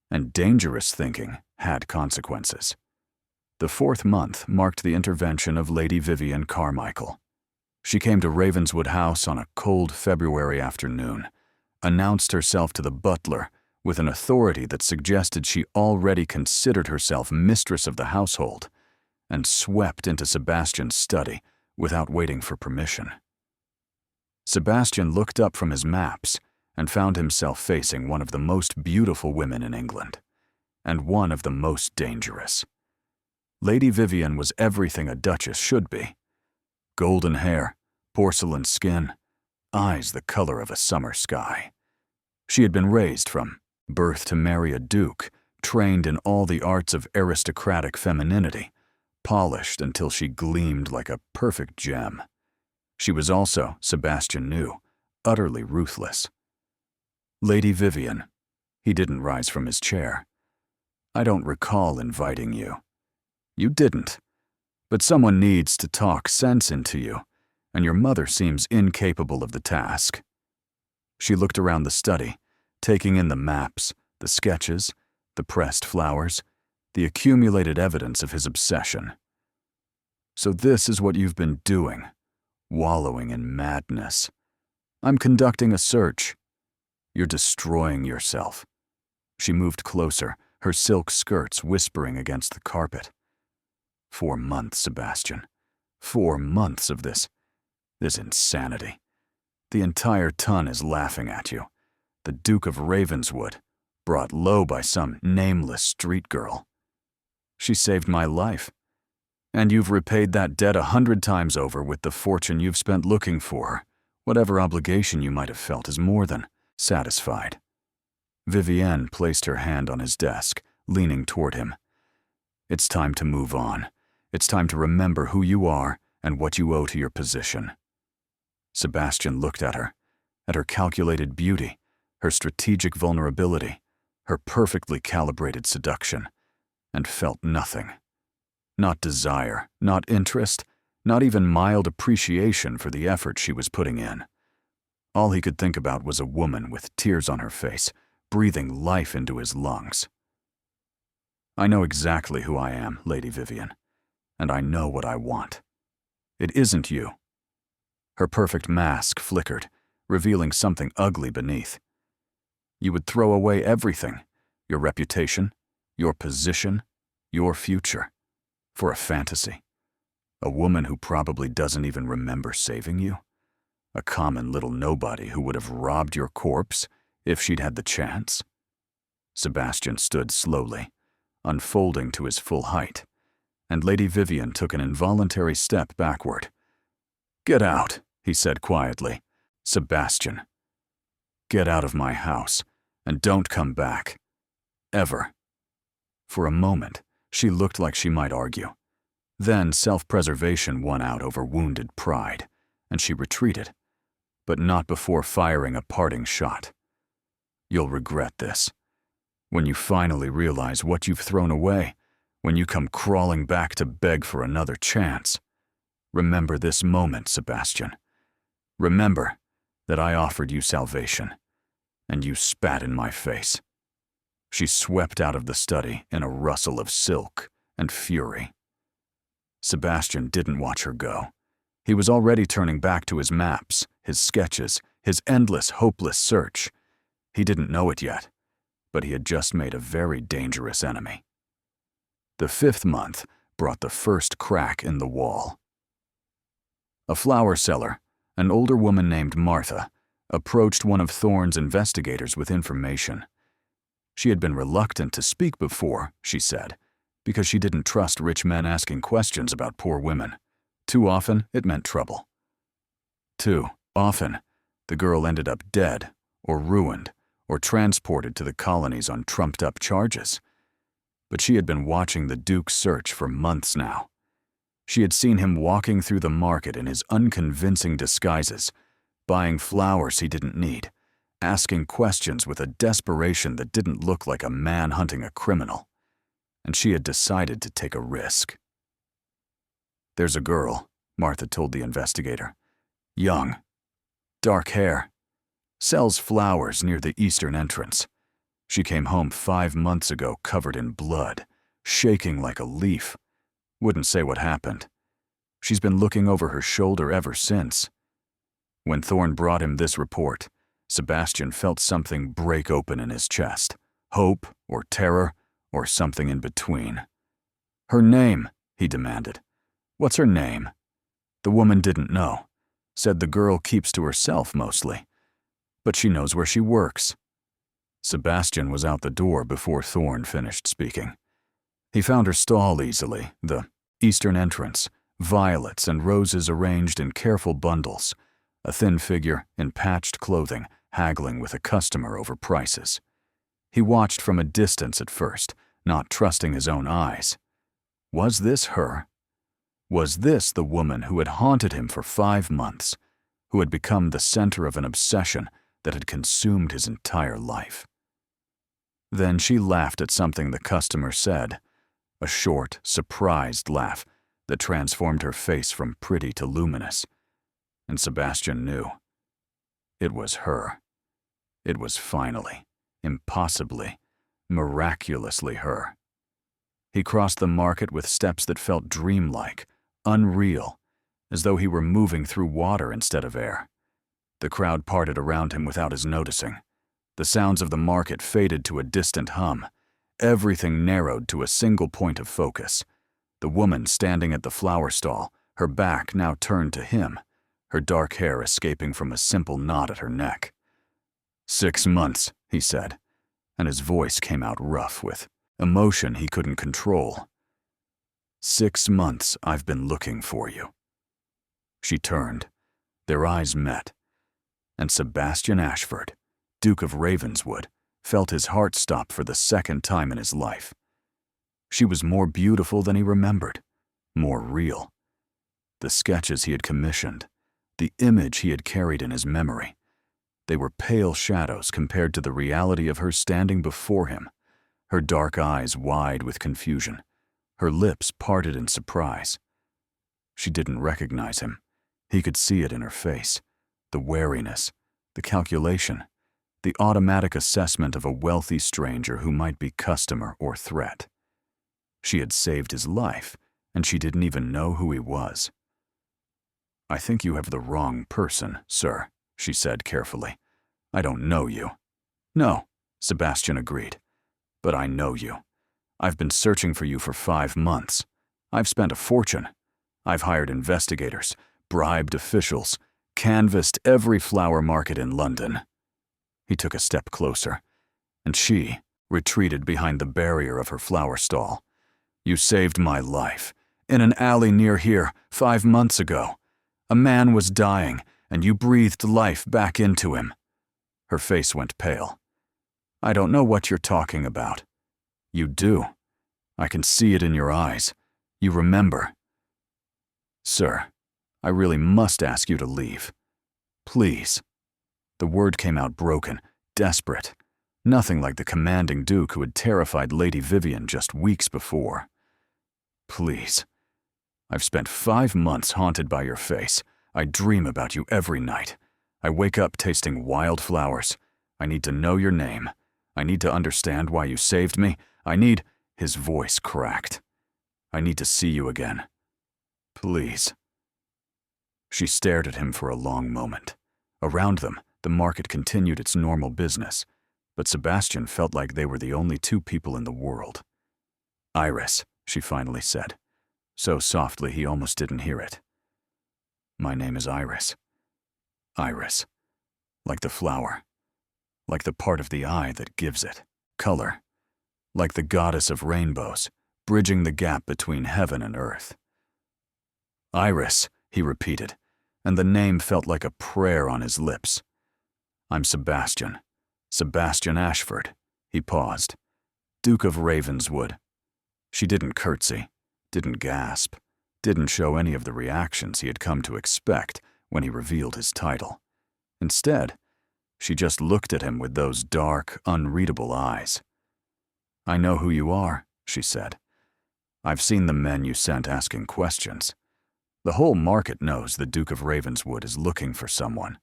and dangerous thinking had consequences. The 4th month marked the intervention of Lady Vivian Carmichael. She came to Ravenswood House on a cold February afternoon, announced herself to the butler with an authority that suggested she already considered herself mistress of the household, and swept into Sebastian's study without waiting for permission. Sebastian looked up from his maps and found himself facing one of the most beautiful women in England, and one of the most dangerous. Lady Vivian was everything a duchess should be. Golden hair, porcelain skin, eyes the color of a summer sky. She had been raised from birth to marry a duke, trained in all the arts of aristocratic femininity, polished until she gleamed like a perfect gem. She was also, Sebastian knew, utterly ruthless. "Lady Vivian," he didn't rise from his chair. "I don't recall inviting you." "You didn't. But someone needs to talk sense into you, and your mother seems incapable of the task." She looked around the study, taking in the maps, the sketches, the pressed flowers, the accumulated evidence of his obsession. "So this is what you've been doing, wallowing in madness. I'm conducting a search. You're destroying yourself." She moved closer, her silk skirts whispering against the carpet. 4 months, Sebastian. 4 months of this insanity. The entire ton is laughing at you. The Duke of Ravenswood, brought low by some nameless street girl. She saved my life. And you've repaid that debt 100 times over with the fortune you've spent looking for her. Whatever obligation you might have felt is more than satisfied. Vivienne placed her hand on his desk, leaning toward him. "It's time to move on. It's time to remember who you are and what you owe to your position." Sebastian looked at her calculated beauty, her strategic vulnerability, her perfectly calibrated seduction, and felt nothing. Not desire, not interest, not even mild appreciation for the effort she was putting in. All he could think about was a woman with tears on her face, breathing life into his lungs. I know exactly who I am, Lady Vivian, and I know what I want. It isn't you. Her perfect mask flickered, revealing something ugly beneath. You would throw away everything, your reputation, your position, your future, for a fantasy. A woman who probably doesn't even remember saving you. A common little nobody who would have robbed your corpse if she'd had the chance. Sebastian stood slowly, unfolding to his full height, and Lady Vivian took an involuntary step backward. "Get out," he said quietly. "Sebastian, get out of my house, and don't come back. Ever." For a moment, she looked like she might argue. Then self-preservation won out over wounded pride, and she retreated, but not before firing a parting shot. "You'll regret this. When you finally realize what you've thrown away, when you come crawling back to beg for another chance. Remember this moment, Sebastian. Remember that I offered you salvation, and you spat in my face." She swept out of the study in a rustle of silk and fury. Sebastian didn't watch her go. He was already turning back to his maps, his sketches, his endless, hopeless search. He didn't know it yet, but he had just made a very dangerous enemy. The 5th month brought the first crack in the wall. A flower seller, an older woman named Martha, approached one of Thorne's investigators with information. She had been reluctant to speak before, she said, because she didn't trust rich men asking questions about poor women. Too often, it meant trouble. Too often, the girl ended up dead, or ruined, or transported to the colonies on trumped-up charges. But she had been watching the Duke's search for months now. She had seen him walking through the market in his unconvincing disguises, buying flowers he didn't need, asking questions with a desperation that didn't look like a man hunting a criminal. And she had decided to take a risk. "There's a girl," Martha told the investigator. "Young, dark hair, sells flowers near the eastern entrance. She came home 5 months ago covered in blood, shaking like a leaf. Wouldn't say what happened. She's been looking over her shoulder ever since." When Thorne brought him this report, Sebastian felt something break open in his chest. Hope or terror or something in between. "Her name," he demanded. "What's her name?" The woman didn't know. Said the girl keeps to herself mostly. But she knows where she works. Sebastian was out the door before Thorne finished speaking. He found her stall easily, the eastern entrance, violets and roses arranged in careful bundles, a thin figure in patched clothing haggling with a customer over prices. He watched from a distance at first, not trusting his own eyes. Was this her? Was this the woman who had haunted him for 5 months, who had become the center of an obsession that had consumed his entire life? Then she laughed at something the customer said, a short, surprised laugh that transformed her face from pretty to luminous. And Sebastian knew. It was her. It was finally, impossibly, miraculously her. He crossed the market with steps that felt dreamlike, unreal, as though he were moving through water instead of air. The crowd parted around him without his noticing. The sounds of the market faded to a distant hum. Everything narrowed to a single point of focus. The woman standing at the flower stall, her back now turned to him, her dark hair escaping from a simple knot at her neck. 6 months, he said, and his voice came out rough with emotion he couldn't control. 6 months I've been looking for you. She turned. Their eyes met, and Sebastian Ashford, Duke of Ravenswood, felt his heart stop for the second time in his life. She was more beautiful than he remembered, more real. The sketches he had commissioned, the image he had carried in his memory. They were pale shadows compared to the reality of her standing before him, her dark eyes wide with confusion, her lips parted in surprise. She didn't recognize him. He could see it in her face, the wariness, the calculation, the automatic assessment of a wealthy stranger who might be customer or threat. She had saved his life, and she didn't even know who he was. "I think you have the wrong person, sir," she said carefully. "I don't know you." "No," Sebastian agreed. "But I know you. I've been searching for you for 5 months. I've spent a fortune. I've hired investigators, bribed officials, canvassed every flower market in London." He took a step closer, and she retreated behind the barrier of her flower stall. "You saved my life. In an alley near here, 5 months ago. A man was dying, and you breathed life back into him." Her face went pale. "I don't know what you're talking about." "You do. I can see it in your eyes. You remember." "Sir, I really must ask you to leave. Please." The word came out broken, desperate. Nothing like the commanding Duke who had terrified Lady Vivian just weeks before. "Please. I've spent 5 months haunted by your face. I dream about you every night. I wake up tasting wildflowers. I need to know your name. I need to understand why you saved me. I need—" His voice cracked. "I need to see you again. Please." She stared at him for a long moment. Around them, the market continued its normal business, but Sebastian felt like they were the only 2 people in the world. "Iris," she finally said, so softly he almost didn't hear it. "My name is Iris. Iris. Like the flower. Like the part of the eye that gives it color. Like the goddess of rainbows, bridging the gap between heaven and earth." "Iris," he repeated, and the name felt like a prayer on his lips. "I'm Sebastian. Sebastian Ashford." He paused. "Duke of Ravenswood." She didn't curtsy, didn't gasp, didn't show any of the reactions he had come to expect when he revealed his title. Instead, she just looked at him with those dark, unreadable eyes. "I know who you are," she said. "I've seen the men you sent asking questions. The whole market knows the Duke of Ravenswood is looking for someone."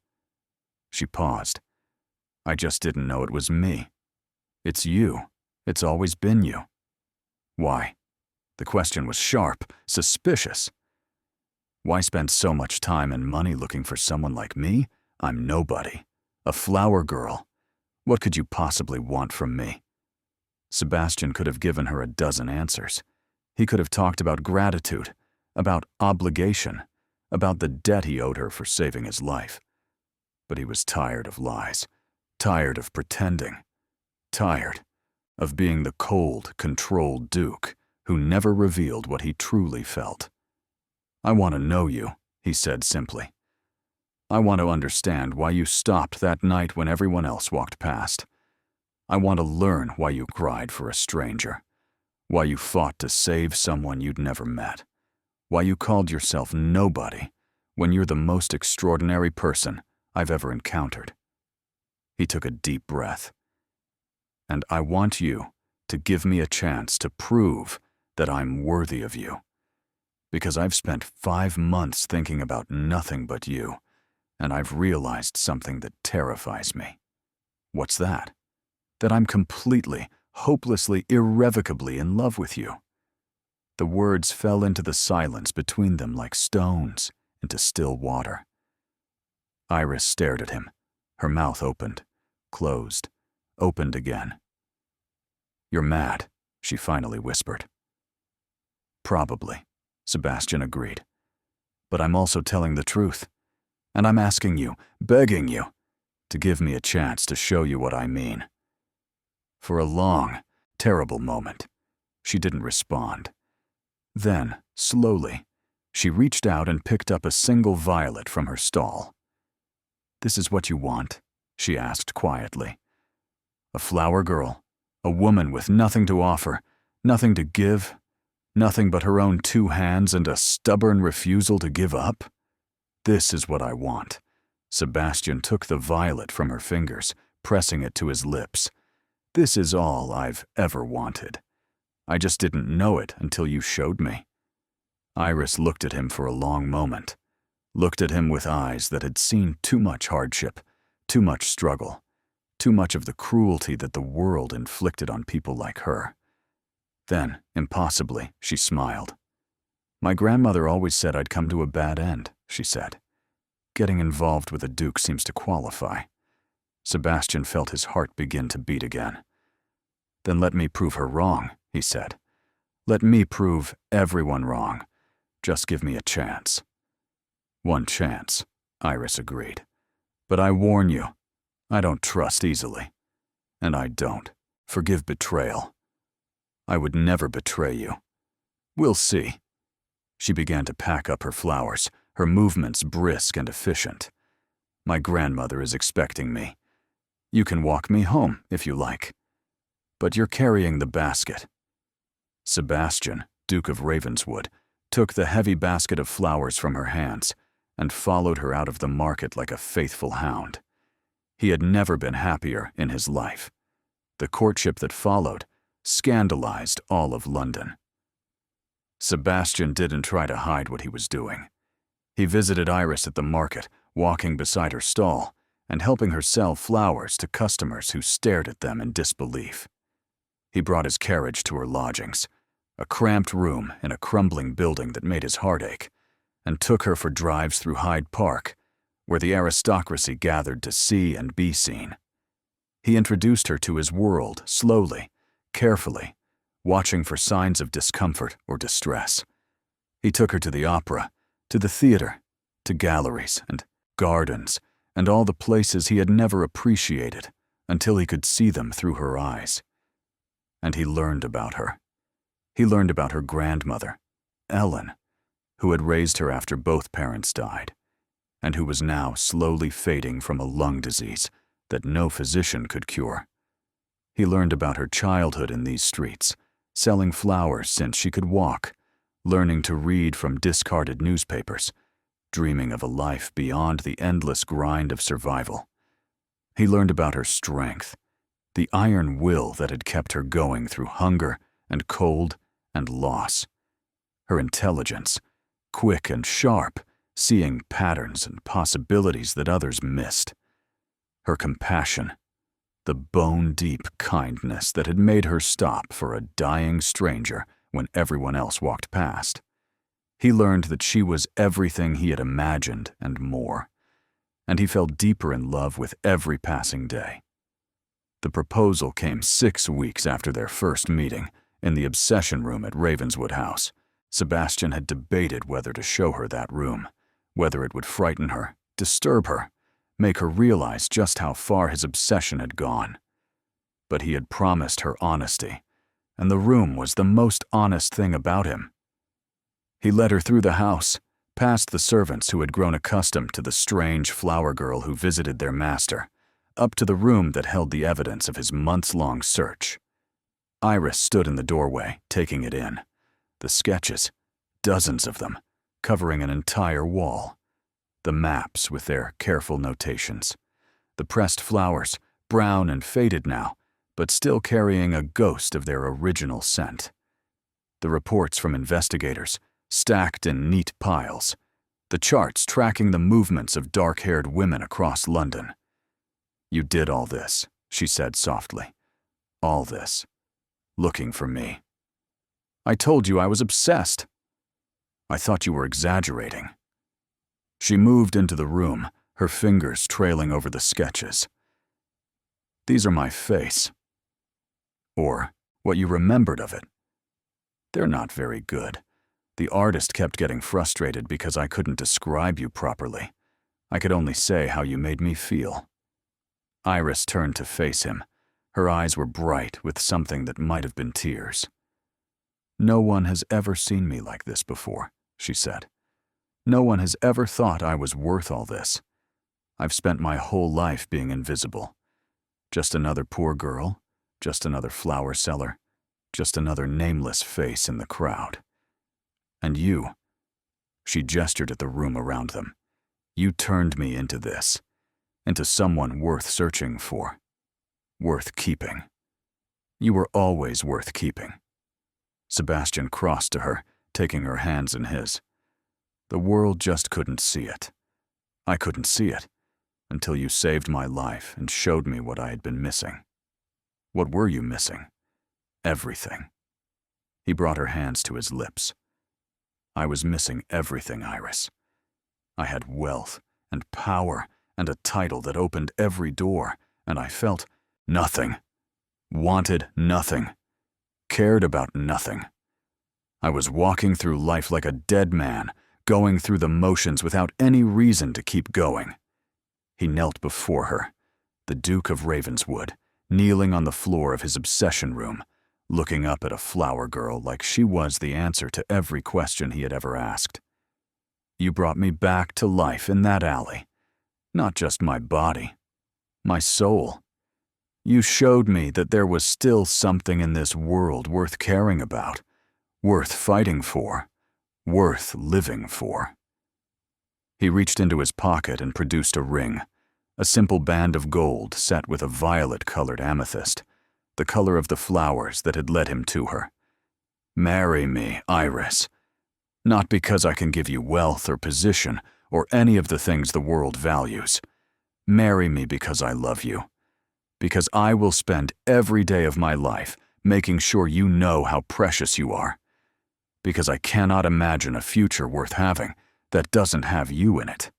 She paused. "I just didn't know it was me. It's you. It's always been you." "Why?" The question was sharp, suspicious. "Why spend so much time and money looking for someone like me? I'm nobody. A flower girl. What could you possibly want from me?" Sebastian could have given her a dozen answers. He could have talked about gratitude, about obligation, about the debt he owed her for saving his life. But he was tired of lies, tired of pretending, tired of being the cold, controlled Duke who never revealed what he truly felt. "I want to know you," he said simply. "I want to understand why you stopped that night when everyone else walked past. I want to learn why you cried for a stranger, why you fought to save someone you'd never met, why you called yourself nobody when you're the most extraordinary person I've ever encountered." He took a deep breath. "And I want you to give me a chance to prove that I'm worthy of you. Because I've spent 5 months thinking about nothing but you, and I've realized something that terrifies me." "What's that?" "That I'm completely, hopelessly, irrevocably in love with you." The words fell into the silence between them like stones into still water. Iris stared at him. Her mouth opened, closed, opened again. "You're mad," she finally whispered. "Probably," Sebastian agreed. "But I'm also telling the truth. And I'm asking you, begging you, to give me a chance to show you what I mean." For a long, terrible moment, she didn't respond. Then, slowly, she reached out and picked up a single violet from her stall. "This is what you want?" she asked quietly. "A flower girl, a woman with nothing to offer, nothing to give, nothing but her own 2 hands and a stubborn refusal to give up? This is what I want." Sebastian took the violet from her fingers, pressing it to his lips. "This is all I've ever wanted. I just didn't know it until you showed me." Iris looked at him for a long moment, looked at him with eyes that had seen too much hardship, too much struggle, too much of the cruelty that the world inflicted on people like her. Then, impossibly, she smiled. "My grandmother always said I'd come to a bad end," she said. "Getting involved with a duke seems to qualify." Sebastian felt his heart begin to beat again. "Then let me prove her wrong," he said. "Let me prove everyone wrong. Just give me a chance." "One chance," Iris agreed. "But I warn you, I don't trust easily. And I don't forgive betrayal. I would never betray you. We'll see." She began to pack up her flowers, her movements brisk and efficient. "My grandmother is expecting me. You can walk me home if you like. But you're carrying the basket." Sebastian, Duke of Ravenswood, took the heavy basket of flowers from her hands and followed her out of the market like a faithful hound. He had never been happier in his life. The courtship that followed scandalized all of London. Sebastian didn't try to hide what he was doing. He visited Iris at the market, walking beside her stall and helping her sell flowers to customers who stared at them in disbelief. He brought his carriage to her lodgings, a cramped room in a crumbling building that made his heart ache, and took her for drives through Hyde Park, where the aristocracy gathered to see and be seen. He introduced her to his world slowly, carefully, watching for signs of discomfort or distress. He took her to the opera, to the theater, to galleries and gardens, and all the places he had never appreciated until he could see them through her eyes. And he learned about her. He learned about her grandmother, Ellen, who had raised her after both parents died, and who was now slowly fading from a lung disease that no physician could cure. He learned about her childhood in these streets, selling flowers since she could walk, learning to read from discarded newspapers, dreaming of a life beyond the endless grind of survival. He learned about her strength, the iron will that had kept her going through hunger and cold and loss. Her intelligence, quick and sharp, seeing patterns and possibilities that others missed. Her compassion, the bone-deep kindness that had made her stop for a dying stranger when everyone else walked past. He learned that she was everything he had imagined and more, and he fell deeper in love with every passing day. The proposal came 6 weeks after their first meeting in the obsession room at Ravenswood House. Sebastian had debated whether to show her that room, whether it would frighten her, disturb her, make her realize just how far his obsession had gone. But he had promised her honesty, and the room was the most honest thing about him. He led her through the house, past the servants who had grown accustomed to the strange flower girl who visited their master, up to the room that held the evidence of his months-long search. Iris stood in the doorway, taking it in. The sketches, dozens of them, covering an entire wall. The maps with their careful notations. The pressed flowers, brown and faded now, but still carrying a ghost of their original scent. The reports from investigators, stacked in neat piles. The charts tracking the movements of dark-haired women across London. "You did all this," she said softly. "All this. Looking for me. I told you I was obsessed." "I thought you were exaggerating." She moved into the room, her fingers trailing over the sketches. "These are my face. Or what you remembered of it. They're not very good. The artist kept getting frustrated because I couldn't describe you properly. I could only say how you made me feel." Iris turned to face him. Her eyes were bright with something that might have been tears. "No one has ever seen me like this before," she said. "No one has ever thought I was worth all this. I've spent my whole life being invisible. Just another poor girl, just another flower seller, just another nameless face in the crowd. And you," she gestured at the room around them, You turned me into this, into someone worth searching for, worth keeping. You were always worth keeping. Sebastian crossed to her, taking her hands in his. The world just couldn't see it. I couldn't see it until you saved my life and showed me what I had been missing. What were you missing? Everything. He brought her hands to his lips. I was missing everything, Iris. I had wealth and power and a title that opened every door, and I felt nothing, wanted nothing, cared about nothing. I was walking through life like a dead man, going through the motions without any reason to keep going. He knelt before her, the Duke of Ravenswood, kneeling on the floor of his obsession room, looking up at a flower girl like she was the answer to every question he had ever asked. You brought me back to life in that alley. Not just my body, my soul. You showed me that there was still something in this world worth caring about, worth fighting for, worth living for. He reached into his pocket and produced a ring, a simple band of gold set with a violet-colored amethyst, the color of the flowers that had led him to her. Marry me, Iris. Not because I can give you wealth or position or any of the things the world values. Marry me because I love you. Because I will spend every day of my life making sure you know how precious you are. Because I cannot imagine a future worth having that doesn't have you in it.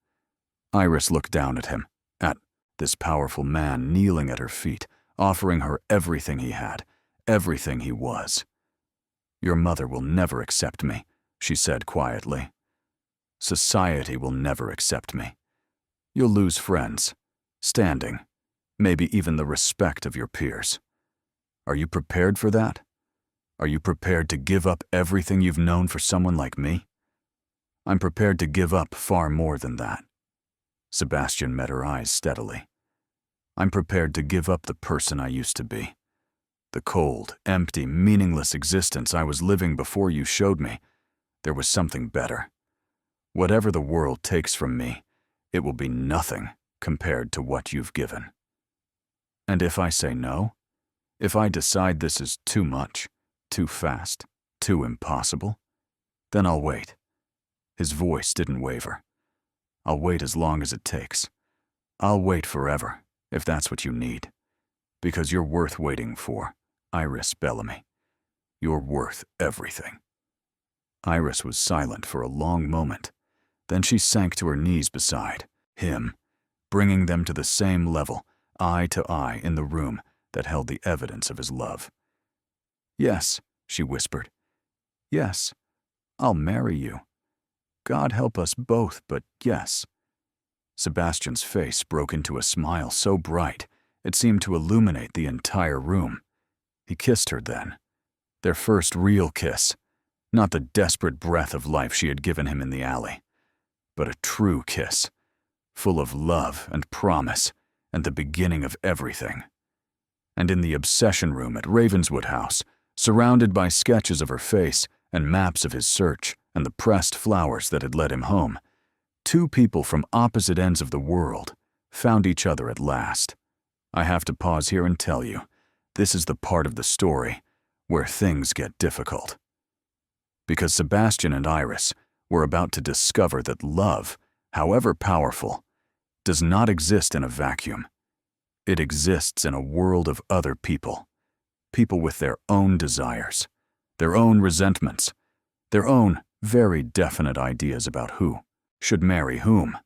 Iris looked down at him, at this powerful man kneeling at her feet, offering her everything he had, everything he was. Your mother will never accept me, she said quietly. Society will never accept me. You'll lose friends, standing, maybe even the respect of your peers. Are you prepared for that? Are you prepared to give up everything you've known for someone like me? I'm prepared to give up far more than that. Sebastian met her eyes steadily. I'm prepared to give up the person I used to be. The cold, empty, meaningless existence I was living before you showed me there was something better. Whatever the world takes from me, it will be nothing compared to what you've given. And if I say no, if I decide this is too much, too fast, too impossible, then I'll wait. His voice didn't waver. I'll wait as long as it takes. I'll wait forever, if that's what you need. Because you're worth waiting for, Iris Bellamy. You're worth everything. Iris was silent for a long moment. Then she sank to her knees beside him, bringing them to the same level, eye to eye in the room that held the evidence of his love. Yes, she whispered. Yes, I'll marry you. God help us both, but yes. Sebastian's face broke into a smile so bright it seemed to illuminate the entire room. He kissed her then. Their first real kiss, not the desperate breath of life she had given him in the alley, but a true kiss, full of love and promise and the beginning of everything. And in the obsession room at Ravenswood House, surrounded by sketches of her face and maps of his search and the pressed flowers that had led him home, two people from opposite ends of the world found each other at last. I have to pause here and tell you, this is the part of the story where things get difficult. Because Sebastian and Iris were about to discover that love, however powerful, does not exist in a vacuum. It exists in a world of other people, people with their own desires, their own resentments, their own very definite ideas about who should marry whom.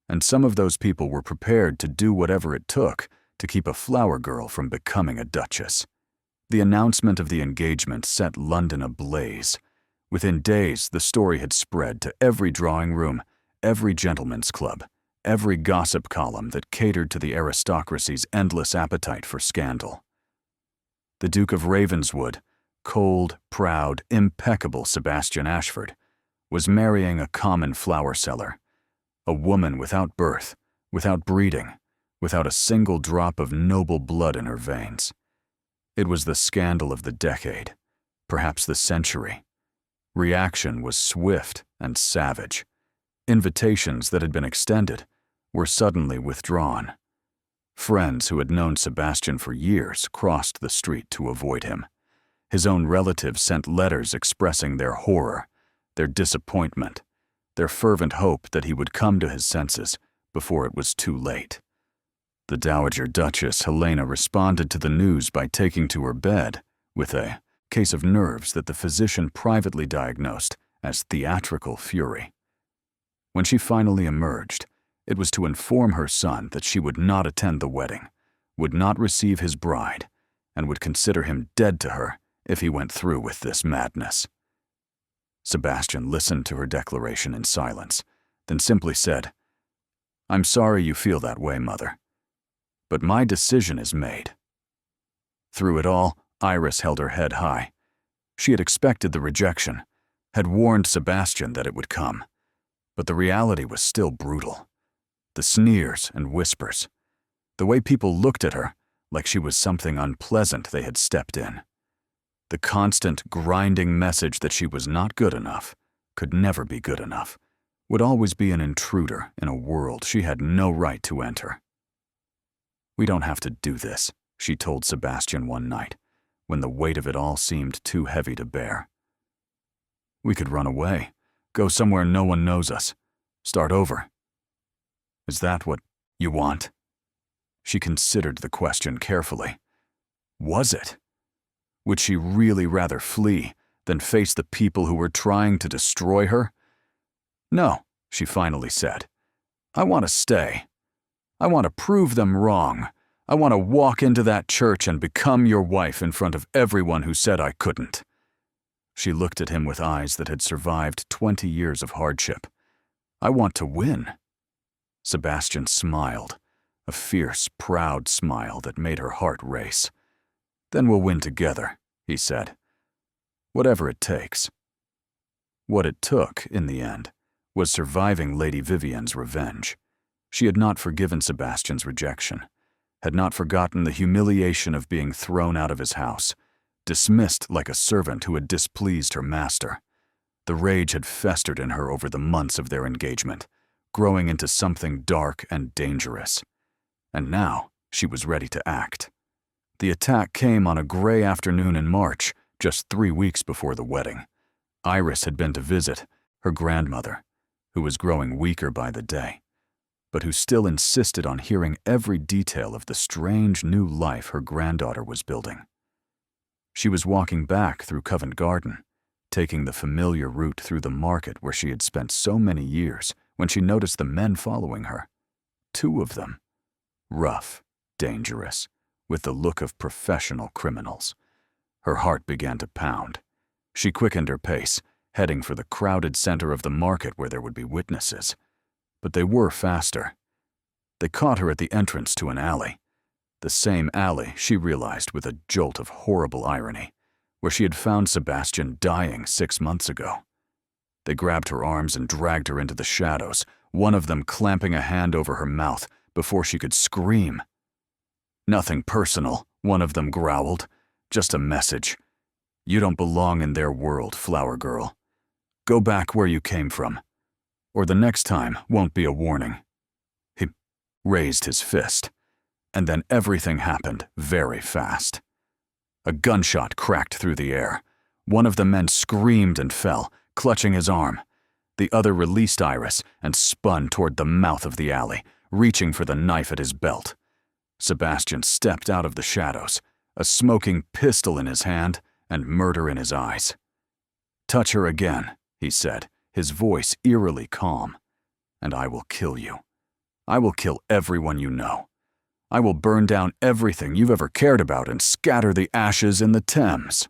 And some of those people were prepared to do whatever it took to keep a flower girl from becoming a duchess. The announcement of the engagement set London ablaze. Within days, the story had spread to every drawing room, every gentleman's club, every gossip column that catered to the aristocracy's endless appetite for scandal. The Duke of Ravenswood, cold, proud, impeccable Sebastian Ashford, was marrying a common flower seller, a woman without birth, without breeding, without a single drop of noble blood in her veins. It was the scandal of the decade, perhaps the century. Reaction was swift and savage. Invitations that had been extended were suddenly withdrawn. Friends who had known Sebastian for years crossed the street to avoid him. His own relatives sent letters expressing their horror, their disappointment, their fervent hope that he would come to his senses before it was too late. The Dowager Duchess Helena responded to the news by taking to her bed with a case of nerves that the physician privately diagnosed as theatrical fury. When she finally emerged, it was to inform her son that she would not attend the wedding, would not receive his bride, and would consider him dead to her if he went through with this madness. Sebastian listened to her declaration in silence, then simply said, "I'm sorry you feel that way, Mother, but my decision is made." Through it all, Iris held her head high. She had expected the rejection, had warned Sebastian that it would come, but the reality was still brutal. The sneers and whispers, the way people looked at her like she was something unpleasant they had stepped in. The constant, grinding message that she was not good enough, could never be good enough, would always be an intruder in a world she had no right to enter. "We don't have to do this," she told Sebastian one night, when the weight of it all seemed too heavy to bear. "We could run away, go somewhere no one knows us, start over. Is that what you want?" She considered the question carefully. Was it? Would she really rather flee than face the people who were trying to destroy her? "No," she finally said. "I want to stay. I want to prove them wrong. I want to walk into that church and become your wife in front of everyone who said I couldn't." She looked at him with eyes that had survived 20 years of hardship. "I want to win." Sebastian smiled, a fierce, proud smile that made her heart race. "Then we'll win together," he said. "Whatever it takes." What it took, in the end, was surviving Lady Vivian's revenge. She had not forgiven Sebastian's rejection, had not forgotten the humiliation of being thrown out of his house, dismissed like a servant who had displeased her master. The rage had festered in her over the months of their engagement, growing into something dark and dangerous. And now she was ready to act. The attack came on a gray afternoon in March, just 3 weeks before the wedding. Iris had been to visit her grandmother, who was growing weaker by the day, but who still insisted on hearing every detail of the strange new life her granddaughter was building. She was walking back through Covent Garden, taking the familiar route through the market where she had spent so many years, when she noticed the men following her. 2 of them. Rough, dangerous, with the look of professional criminals. Her heart began to pound. She quickened her pace, heading for the crowded center of the market where there would be witnesses. But they were faster. They caught her at the entrance to an alley. The same alley, she realized with a jolt of horrible irony, where she had found Sebastian dying 6 months ago. They grabbed her arms and dragged her into the shadows, one of them clamping a hand over her mouth before she could scream. "Nothing personal," one of them growled. "Just a message. You don't belong in their world, flower girl. Go back where you came from, or the next time won't be a warning." He raised his fist, and then everything happened very fast. A gunshot cracked through the air. One of the men screamed and fell, clutching his arm. The other released Iris and spun toward the mouth of the alley, reaching for the knife at his belt. Sebastian stepped out of the shadows, a smoking pistol in his hand and murder in his eyes. "Touch her again," he said, his voice eerily calm, "and I will kill you. I will kill everyone you know. I will burn down everything you've ever cared about and scatter the ashes in the Thames."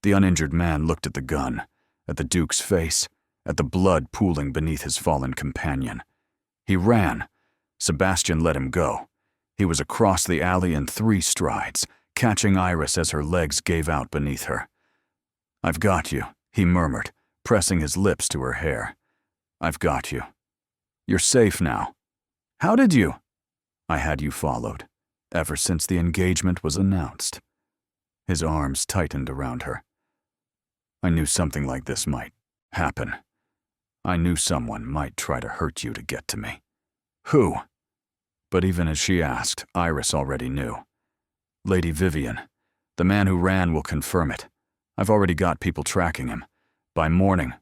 The uninjured man looked at the gun, at the Duke's face, at the blood pooling beneath his fallen companion. He ran. Sebastian let him go. He was across the alley in 3 strides, catching Iris as her legs gave out beneath her. "I've got you," he murmured, pressing his lips to her hair. "I've got you. You're safe now. How did you?" "I had you followed, ever since the engagement was announced." His arms tightened around her. "I knew something like this might happen. I knew someone might try to hurt you to get to me. Who? But even as she asked, Iris already knew. Lady Vivian. The man who ran will confirm it. I've already got people tracking him. By morning,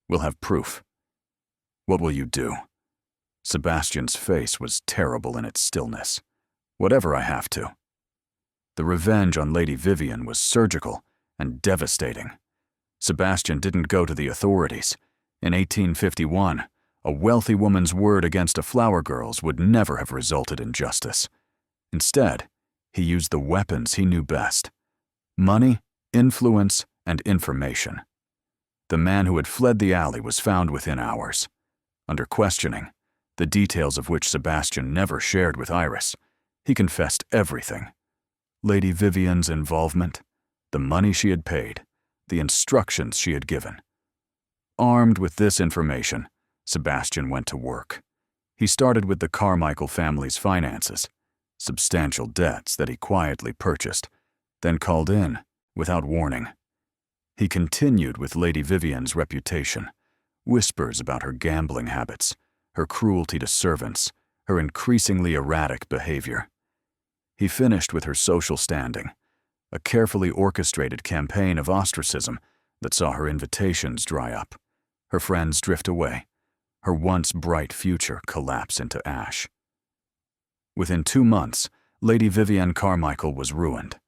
we'll have proof. What will you do? Sebastian's face was terrible in its stillness. Whatever I have to. The revenge on Lady Vivian was surgical and devastating. Sebastian didn't go to the authorities. In 1851, a wealthy woman's word against a flower girl's would never have resulted in justice. Instead, he used the weapons he knew best: money, influence, and information. The man who had fled the alley was found within hours. Under questioning, the details of which Sebastian never shared with Iris, he confessed everything. Lady Vivian's involvement, the money she had paid, the instructions she had given. Armed with this information, Sebastian went to work. He started with the Carmichael family's finances, substantial debts that he quietly purchased, then called in without warning. He continued with Lady Vivian's reputation, whispers about her gambling habits, her cruelty to servants, her increasingly erratic behavior. He finished with her social standing, a carefully orchestrated campaign of ostracism that saw her invitations dry up, her friends drift away, her once bright future collapse into ash. Within 2 months, Lady Vivian Carmichael was ruined.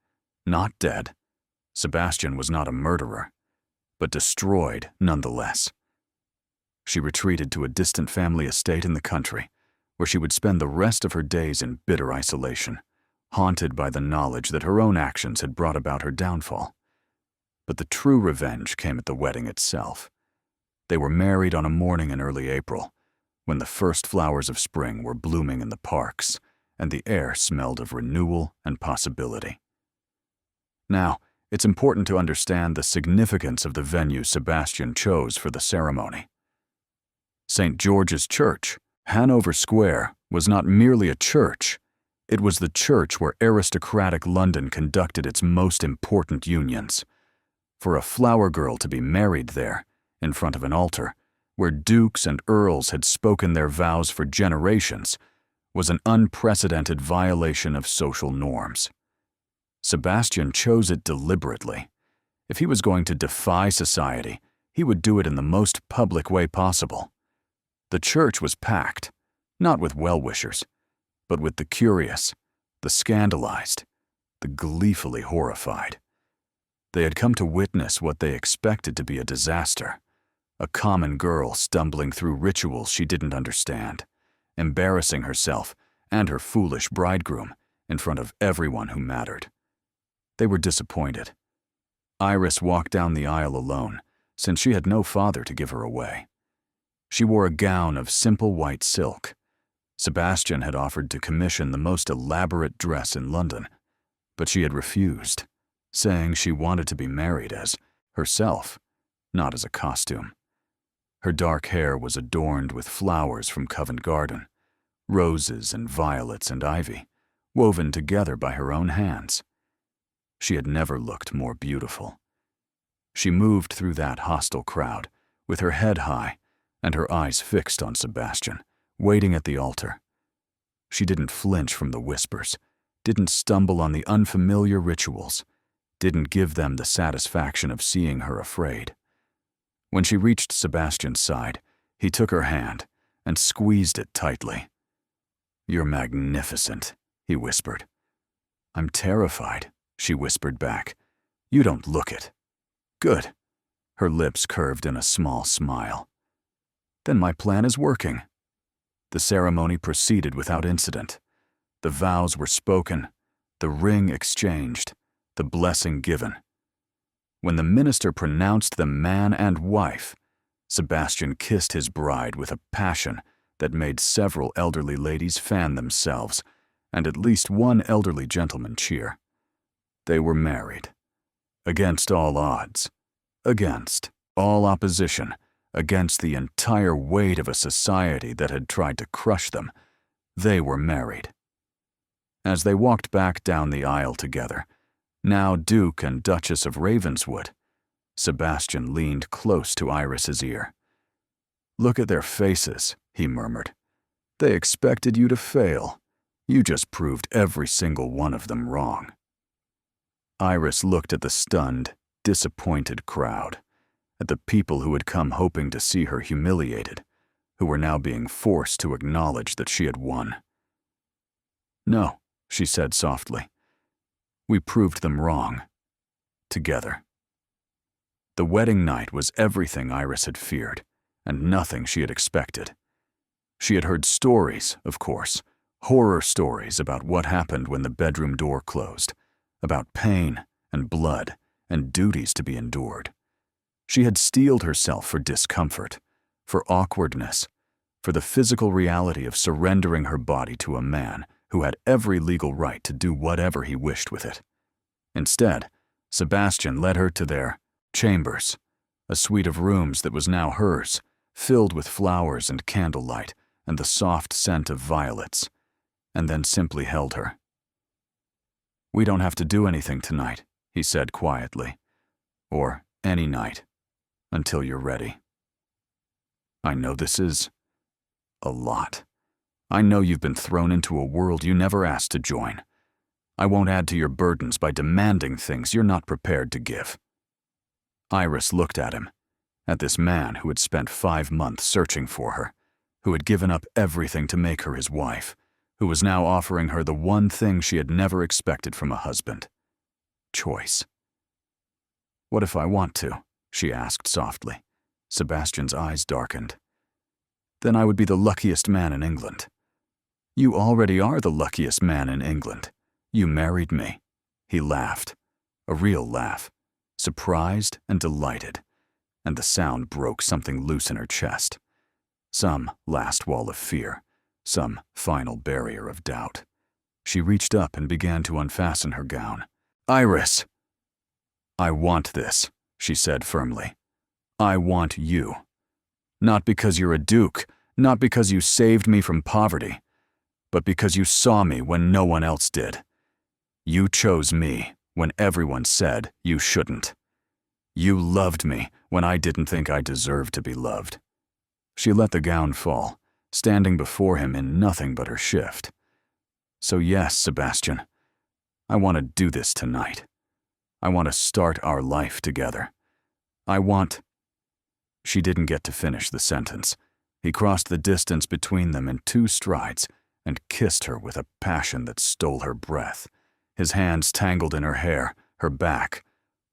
Not dead. Sebastian was not a murderer, but destroyed nonetheless. She retreated to a distant family estate in the country, where she would spend the rest of her days in bitter isolation, haunted by the knowledge that her own actions had brought about her downfall. But the true revenge came at the wedding itself. They were married on a morning in early April, when the first flowers of spring were blooming in the parks, and the air smelled of renewal and possibility. Now, it's important to understand the significance of the venue Sebastian chose for the ceremony. St. George's Church, Hanover Square, was not merely a church. It was the church where aristocratic London conducted its most important unions. For a flower girl to be married there, in front of an altar, where dukes and earls had spoken their vows for generations, was an unprecedented violation of social norms. Sebastian chose it deliberately. If he was going to defy society, he would do it in the most public way possible. The church was packed, not with well-wishers, but with the curious, the scandalized, the gleefully horrified. They had come to witness what they expected to be a disaster, a common girl stumbling through rituals she didn't understand, embarrassing herself and her foolish bridegroom in front of everyone who mattered. They were disappointed. Iris walked down the aisle alone, since she had no father to give her away. She wore a gown of simple white silk. Sebastian had offered to commission the most elaborate dress in London, but she had refused, saying she wanted to be married as herself, not as a costume. Her dark hair was adorned with flowers from Covent Garden, roses and violets and ivy, woven together by her own hands. She had never looked more beautiful. She moved through that hostile crowd, with her head high and her eyes fixed on Sebastian, waiting at the altar. She didn't flinch from the whispers, didn't stumble on the unfamiliar rituals, didn't give them the satisfaction of seeing her afraid. When she reached Sebastian's side, he took her hand and squeezed it tightly. "You're magnificent," he whispered. "I'm terrified," she whispered back. "You don't look it." "Good." Her lips curved in a small smile. "Then my plan is working." The ceremony proceeded without incident. The vows were spoken, the ring exchanged, the blessing given. When the minister pronounced them man and wife, Sebastian kissed his bride with a passion that made several elderly ladies fan themselves, and at least one elderly gentleman cheer. They were married. Against all odds, against all opposition, against the entire weight of a society that had tried to crush them, they were married. As they walked back down the aisle together, now Duke and Duchess of Ravenswood, Sebastian leaned close to Iris's ear. Look at their faces, he murmured. They expected you to fail. You just proved every single one of them wrong. Iris looked at the stunned, disappointed crowd, at the people who had come hoping to see her humiliated, who were now being forced to acknowledge that she had won. No, she said softly. We proved them wrong. Together. The wedding night was everything Iris had feared, and nothing she had expected. She had heard stories, of course, horror stories about what happened when the bedroom door closed, about pain and blood and duties to be endured. She had steeled herself for discomfort, for awkwardness, for the physical reality of surrendering her body to a man who had every legal right to do whatever he wished with it. Instead, Sebastian led her to their chambers, a suite of rooms that was now hers, filled with flowers and candlelight and the soft scent of violets, and then simply held her. We don't have to do anything tonight, he said quietly, or any night, until you're ready. I know this is a lot. I know you've been thrown into a world you never asked to join. I won't add to your burdens by demanding things you're not prepared to give. Iris looked at him, at this man who had spent 5 months searching for her, who had given up everything to make her his wife, who was now offering her the one thing she had never expected from a husband: choice. What if I want to? She asked softly. Sebastian's eyes darkened. Then I would be the luckiest man in England. You already are the luckiest man in England. You married me. He laughed, a real laugh, surprised and delighted, and the sound broke something loose in her chest. Some last wall of fear, some final barrier of doubt. She reached up and began to unfasten her gown. Iris! I want this, she said firmly. I want you. Not because you're a duke, not because you saved me from poverty, but because you saw me when no one else did. You chose me when everyone said you shouldn't. You loved me when I didn't think I deserved to be loved. She let the gown fall, standing before him in nothing but her shift. So yes, Sebastian, I want to do this tonight. I want to start our life together. I want... She didn't get to finish the sentence. He crossed the distance between them in 2 strides and kissed her with a passion that stole her breath. His hands tangled in her hair, her back,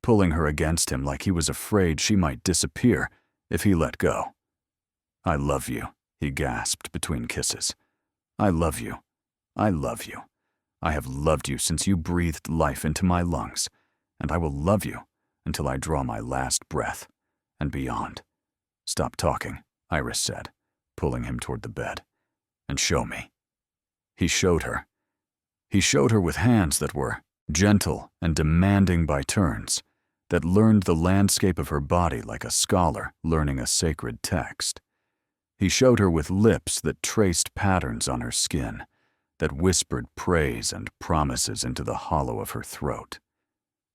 pulling her against him like he was afraid she might disappear if he let go. I love you, he gasped between kisses. I love you. I love you. I have loved you since you breathed life into my lungs, and I will love you until I draw my last breath and beyond. Stop talking, Iris said, pulling him toward the bed, and show me. He showed her. He showed her with hands that were gentle and demanding by turns, that learned the landscape of her body like a scholar learning a sacred text. He showed her with lips that traced patterns on her skin, that whispered praise and promises into the hollow of her throat.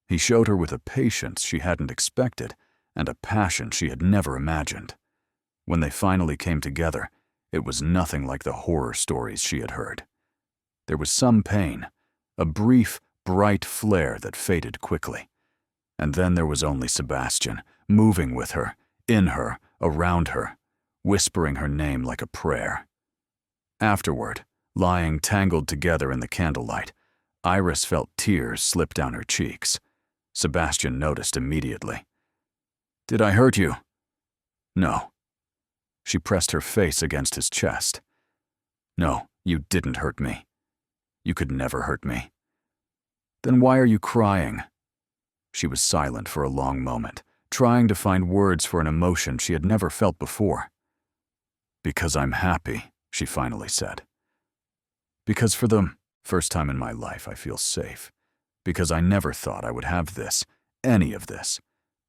He showed her with a patience she hadn't expected and a passion she had never imagined. When they finally came together, it was nothing like the horror stories she had heard. There was some pain, a brief, bright flare that faded quickly. And then there was only Sebastian, moving with her, in her, around her, whispering her name like a prayer. Afterward, lying tangled together in the candlelight, Iris felt tears slip down her cheeks. Sebastian noticed immediately. Did I hurt you? No. She pressed her face against his chest. No, you didn't hurt me. You could never hurt me. Then why are you crying? She was silent for a long moment, trying to find words for an emotion she had never felt before. Because I'm happy, she finally said. Because for the first time in my life I feel safe. Because I never thought I would have this, any of this.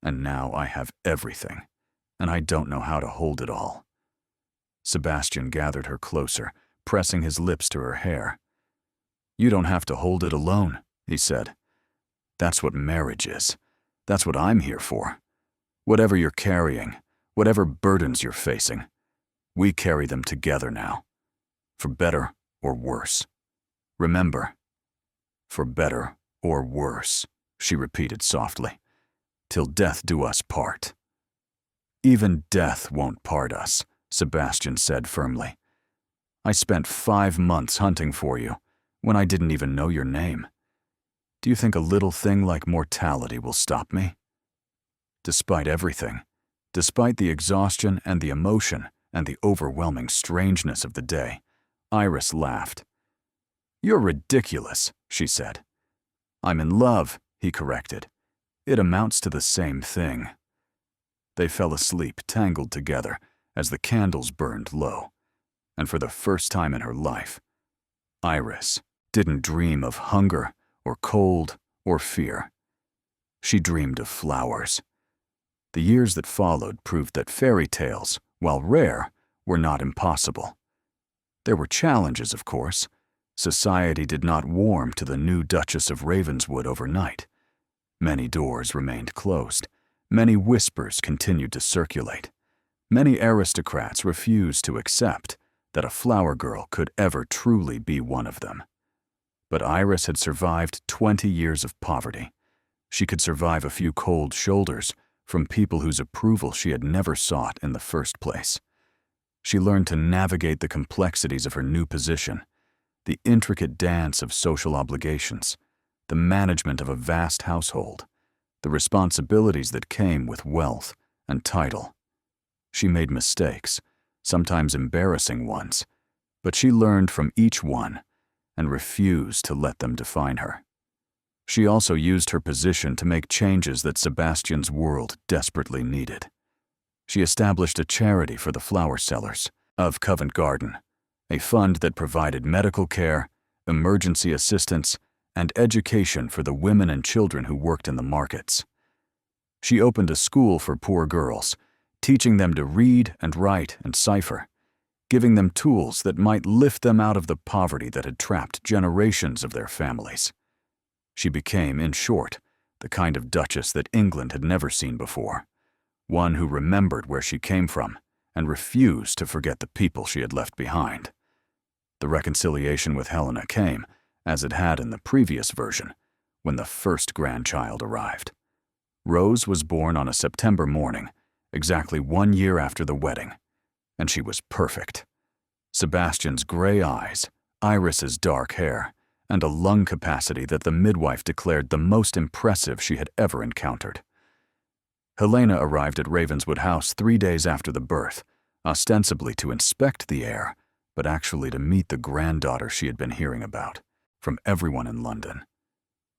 And now I have everything, and I don't know how to hold it all. Sebastian gathered her closer, pressing his lips to her hair. You don't have to hold it alone, he said. That's what marriage is. That's what I'm here for. Whatever you're carrying, whatever burdens you're facing, We carry them together now, for better or worse. Remember, for better or worse, she repeated softly, till death do us part. Even death won't part us, Sebastian said firmly. I spent 5 months hunting for you, when I didn't even know your name. Do you think a little thing like mortality will stop me? Despite everything, despite the exhaustion and the emotion and the overwhelming strangeness of the day, Iris laughed. You're ridiculous, she said. I'm in love, he corrected. It amounts to the same thing. They fell asleep, tangled together, as the candles burned low. And for the first time in her life, Iris didn't dream of hunger or cold or fear. She dreamed of flowers. The years that followed proved that fairy tales, while rare, were not impossible. There were challenges, of course. Society did not warm to the new Duchess of Ravenswood overnight. Many doors remained closed. Many whispers continued to circulate. Many aristocrats refused to accept that a flower girl could ever truly be one of them. But Iris had survived 20 years of poverty. She could survive a few cold shoulders from people whose approval she had never sought in the first place. She learned to navigate the complexities of her new position, the intricate dance of social obligations, the management of a vast household, the responsibilities that came with wealth and title. She made mistakes, sometimes embarrassing ones, but she learned from each one and refused to let them define her. She also used her position to make changes that Sebastian's world desperately needed. She established a charity for the flower sellers of Covent Garden, a fund that provided medical care, emergency assistance, and education for the women and children who worked in the markets. She opened a school for poor girls, teaching them to read and write and cipher, giving them tools that might lift them out of the poverty that had trapped generations of their families. She became, in short, the kind of duchess that England had never seen before, one who remembered where she came from and refused to forget the people she had left behind. The reconciliation with Helena came, as it had in the previous version, when the first grandchild arrived. Rose was born on a September morning, exactly 1 year after the wedding, and she was perfect. Sebastian's gray eyes, Iris's dark hair, and a lung capacity that the midwife declared the most impressive she had ever encountered. Helena arrived at Ravenswood House 3 days after the birth, ostensibly to inspect the heir, but actually to meet the granddaughter she had been hearing about, from everyone in London.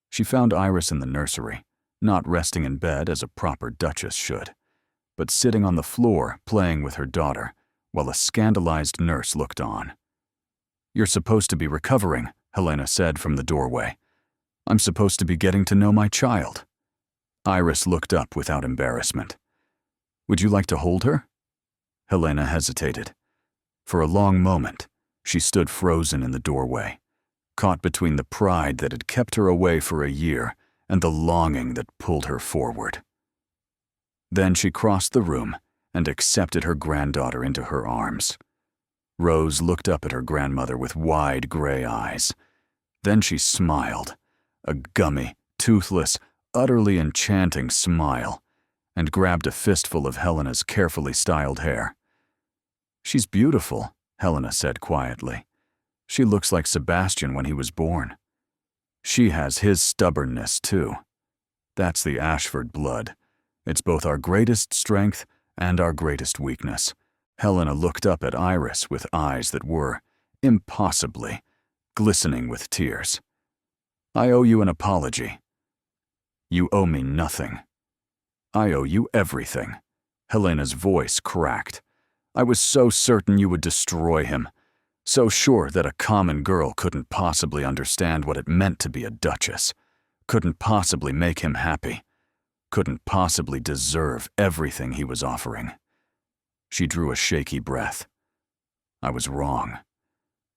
She found Iris in the nursery, not resting in bed as a proper duchess should, but sitting on the floor playing with her daughter, while a scandalized nurse looked on. "You're supposed to be recovering," Helena said from the doorway. "I'm supposed to be getting to know my child." Iris looked up without embarrassment. "Would you like to hold her?" Helena hesitated. For a long moment, she stood frozen in the doorway, caught between the pride that had kept her away for a year and the longing that pulled her forward. Then she crossed the room and accepted her granddaughter into her arms. Rose looked up at her grandmother with wide gray eyes. Then she smiled, a gummy, toothless, utterly enchanting smile, and grabbed a fistful of Helena's carefully styled hair. "She's beautiful," Helena said quietly. "She looks like Sebastian when he was born. She has his stubbornness, too. That's the Ashford blood. It's both our greatest strength and our greatest weakness." Helena looked up at Iris with eyes that were, impossibly, glistening with tears. "I owe you an apology." "You owe me nothing." "I owe you everything." Helena's voice cracked. "I was so certain you would destroy him, so sure that a common girl couldn't possibly understand what it meant to be a duchess, couldn't possibly make him happy, couldn't possibly deserve everything he was offering." She drew a shaky breath. "I was wrong.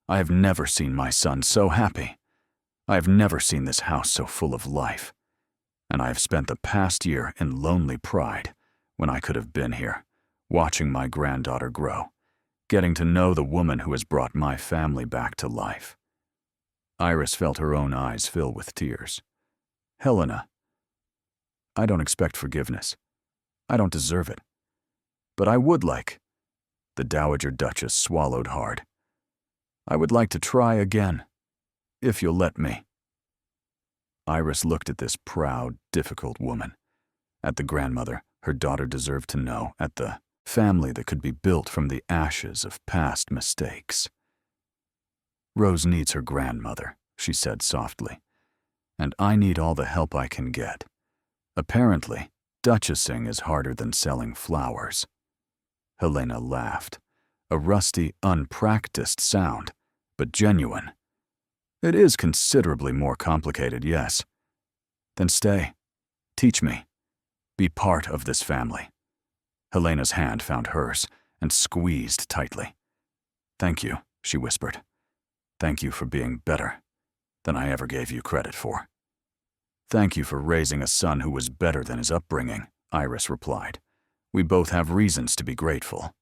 I have never seen my son so happy. I have never seen this house so full of life. And I have spent the past year in lonely pride when I could have been here, watching my granddaughter grow, getting to know the woman who has brought my family back to life. Iris felt her own eyes fill with tears. Helena, I don't expect forgiveness. I don't deserve it. But I would like. The Dowager Duchess swallowed hard. I would like to try again, if you'll let me. Iris looked at this proud, difficult woman, at the grandmother her daughter deserved to know, at the family that could be built from the ashes of past mistakes. Rose needs her grandmother, she said softly, and I need all the help I can get. Apparently, duchessing is harder than selling flowers. Helena laughed, a rusty, unpracticed sound, but genuine. It is considerably more complicated, yes. Then stay. Teach me. Be part of this family. Helena's hand found hers and squeezed tightly. Thank you, she whispered. Thank you for being better than I ever gave you credit for. Thank you for raising a son who was better than his upbringing, Iris replied. We both have reasons to be grateful.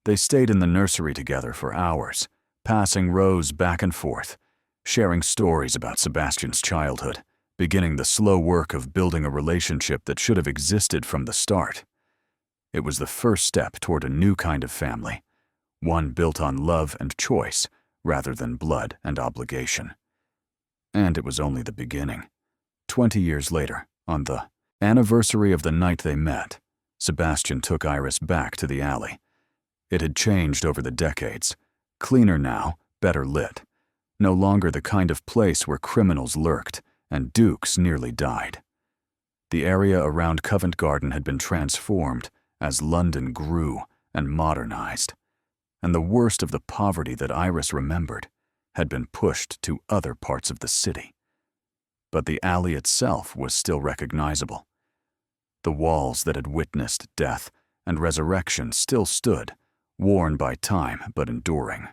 They stayed in the nursery together for hours, passing Rose back and forth, sharing stories about Sebastian's childhood, beginning the slow work of building a relationship that should have existed from the start. It was the first step toward a new kind of family, one built on love and choice rather than blood and obligation. And it was only the beginning. 20 years later, on the anniversary of the night they met, Sebastian took Iris back to the alley. It had changed over the decades, cleaner now, better lit, no longer the kind of place where criminals lurked and dukes nearly died. The area around Covent Garden had been transformed as London grew and modernized, and the worst of the poverty that Iris remembered had been pushed to other parts of the city. But the alley itself was still recognizable. The walls that had witnessed death and resurrection still stood, worn by time but enduring.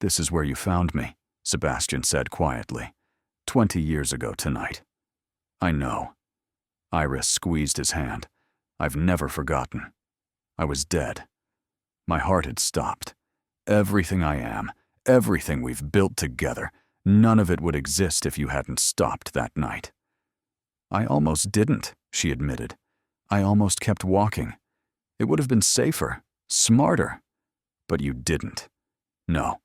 This is where you found me, Sebastian said quietly, 20 years ago tonight. I know. Iris squeezed his hand. I've never forgotten. I was dead. My heart had stopped. Everything I am, everything we've built together, none of it would exist if you hadn't stopped that night. I almost didn't, she admitted. I almost kept walking. It would have been safer, smarter. But you didn't. No,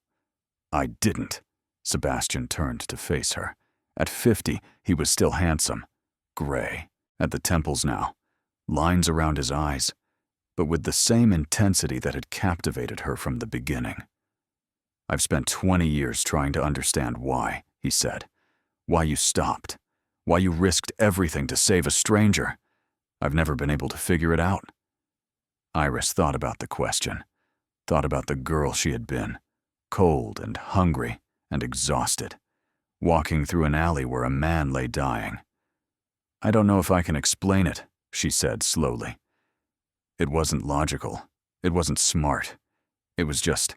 I didn't. Sebastian turned to face her. At 50, he was still handsome. Gray, at the temples now. Lines around his eyes, but with the same intensity that had captivated her from the beginning. I've spent 20 years trying to understand why, he said. Why you stopped. Why you risked everything to save a stranger. I've never been able to figure it out. Iris thought about the question, thought about the girl she had been, cold and hungry and exhausted, walking through an alley where a man lay dying. I don't know if I can explain it, she said slowly. It wasn't logical. It wasn't smart. It was just,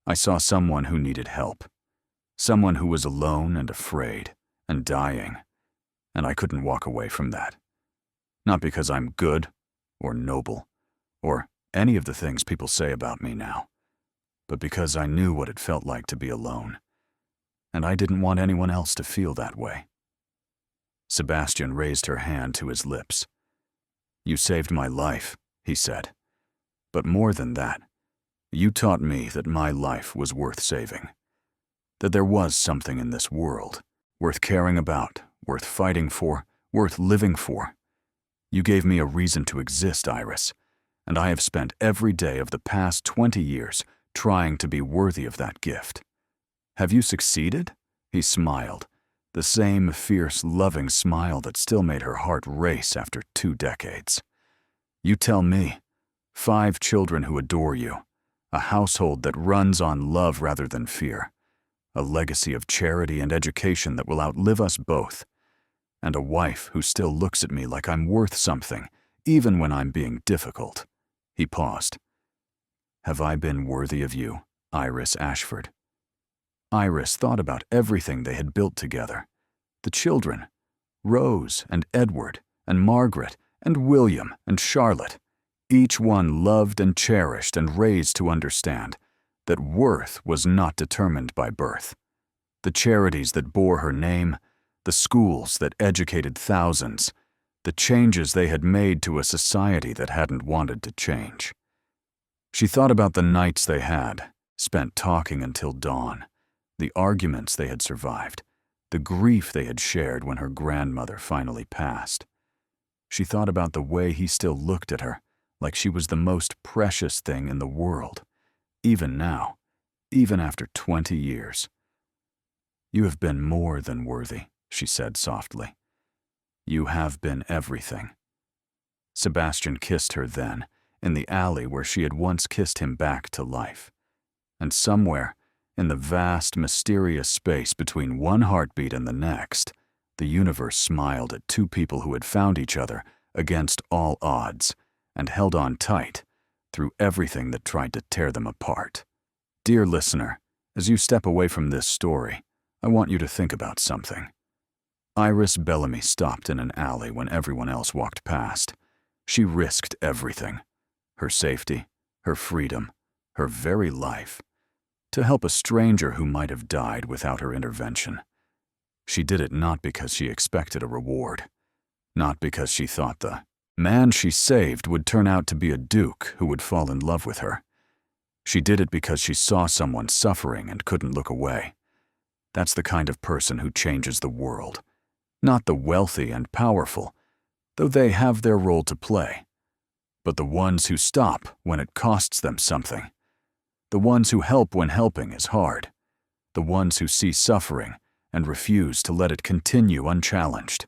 I saw someone who needed help. Someone who was alone and afraid and dying. And I couldn't walk away from that. Not because I'm good or noble or any of the things people say about me now, but because I knew what it felt like to be alone. And I didn't want anyone else to feel that way. Sebastian raised her hand to his lips. You saved my life, he said. But more than that, you taught me that my life was worth saving. That there was something in this world, worth caring about, worth fighting for, worth living for. You gave me a reason to exist, Iris, and I have spent every day of the past 20 years trying to be worthy of that gift. Have you succeeded? He smiled, the same fierce, loving smile that still made her heart race after 2 decades. You tell me, 5 children who adore you, a household that runs on love rather than fear, a legacy of charity and education that will outlive us both, and a wife who still looks at me like I'm worth something, even when I'm being difficult. He paused. Have I been worthy of you, Iris Ashford? Iris thought about everything they had built together. The children, Rose and Edward and Margaret and William and Charlotte, each one loved and cherished and raised to understand that worth was not determined by birth. The charities that bore her name, the schools that educated thousands, the changes they had made to a society that hadn't wanted to change. She thought about the nights they had, spent talking until dawn, the arguments they had survived, the grief they had shared when her grandmother finally passed. She thought about the way he still looked at her, like she was the most precious thing in the world, even now, even after 20 years. "You have been more than worthy," she said softly. "You have been everything." Sebastian kissed her then, in the alley where she had once kissed him back to life. And somewhere, in the vast, mysterious space between one heartbeat and the next, the universe smiled at two people who had found each other against all odds and held on tight through everything that tried to tear them apart. Dear listener, as you step away from this story, I want you to think about something. Iris Bellamy stopped in an alley when everyone else walked past. She risked everything, her safety, her freedom, her very life, to help a stranger who might have died without her intervention. She did it not because she expected a reward, not because she thought the man she saved would turn out to be a duke who would fall in love with her. She did it because she saw someone suffering and couldn't look away. That's the kind of person who changes the world, not the wealthy and powerful, though they have their role to play, but the ones who stop when it costs them something, the ones who help when helping is hard, the ones who see suffering and refuse to let it continue unchallenged.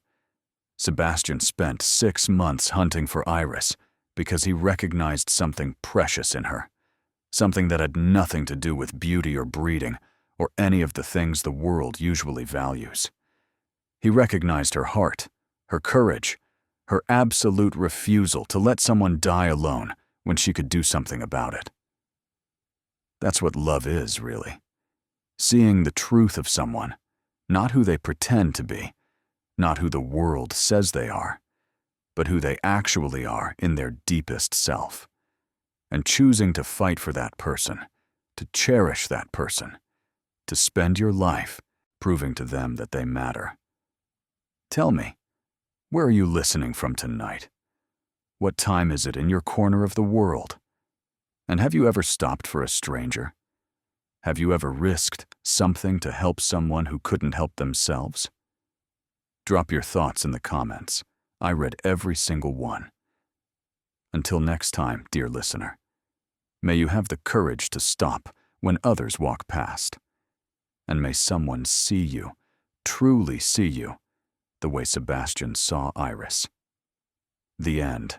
Sebastian spent 6 months hunting for Iris because he recognized something precious in her, something that had nothing to do with beauty or breeding or any of the things the world usually values. He recognized her heart, her courage, her absolute refusal to let someone die alone when she could do something about it. That's what love is, really. Seeing the truth of someone, not who they pretend to be, not who the world says they are, but who they actually are in their deepest self, and choosing to fight for that person, to cherish that person, to spend your life proving to them that they matter. Tell me, where are you listening from tonight? What time is it in your corner of the world? And have you ever stopped for a stranger? Have you ever risked something to help someone who couldn't help themselves? Drop your thoughts in the comments. I read every single one. Until next time, dear listener, may you have the courage to stop when others walk past. And may someone see you, truly see you, the way Sebastian saw Iris. The end.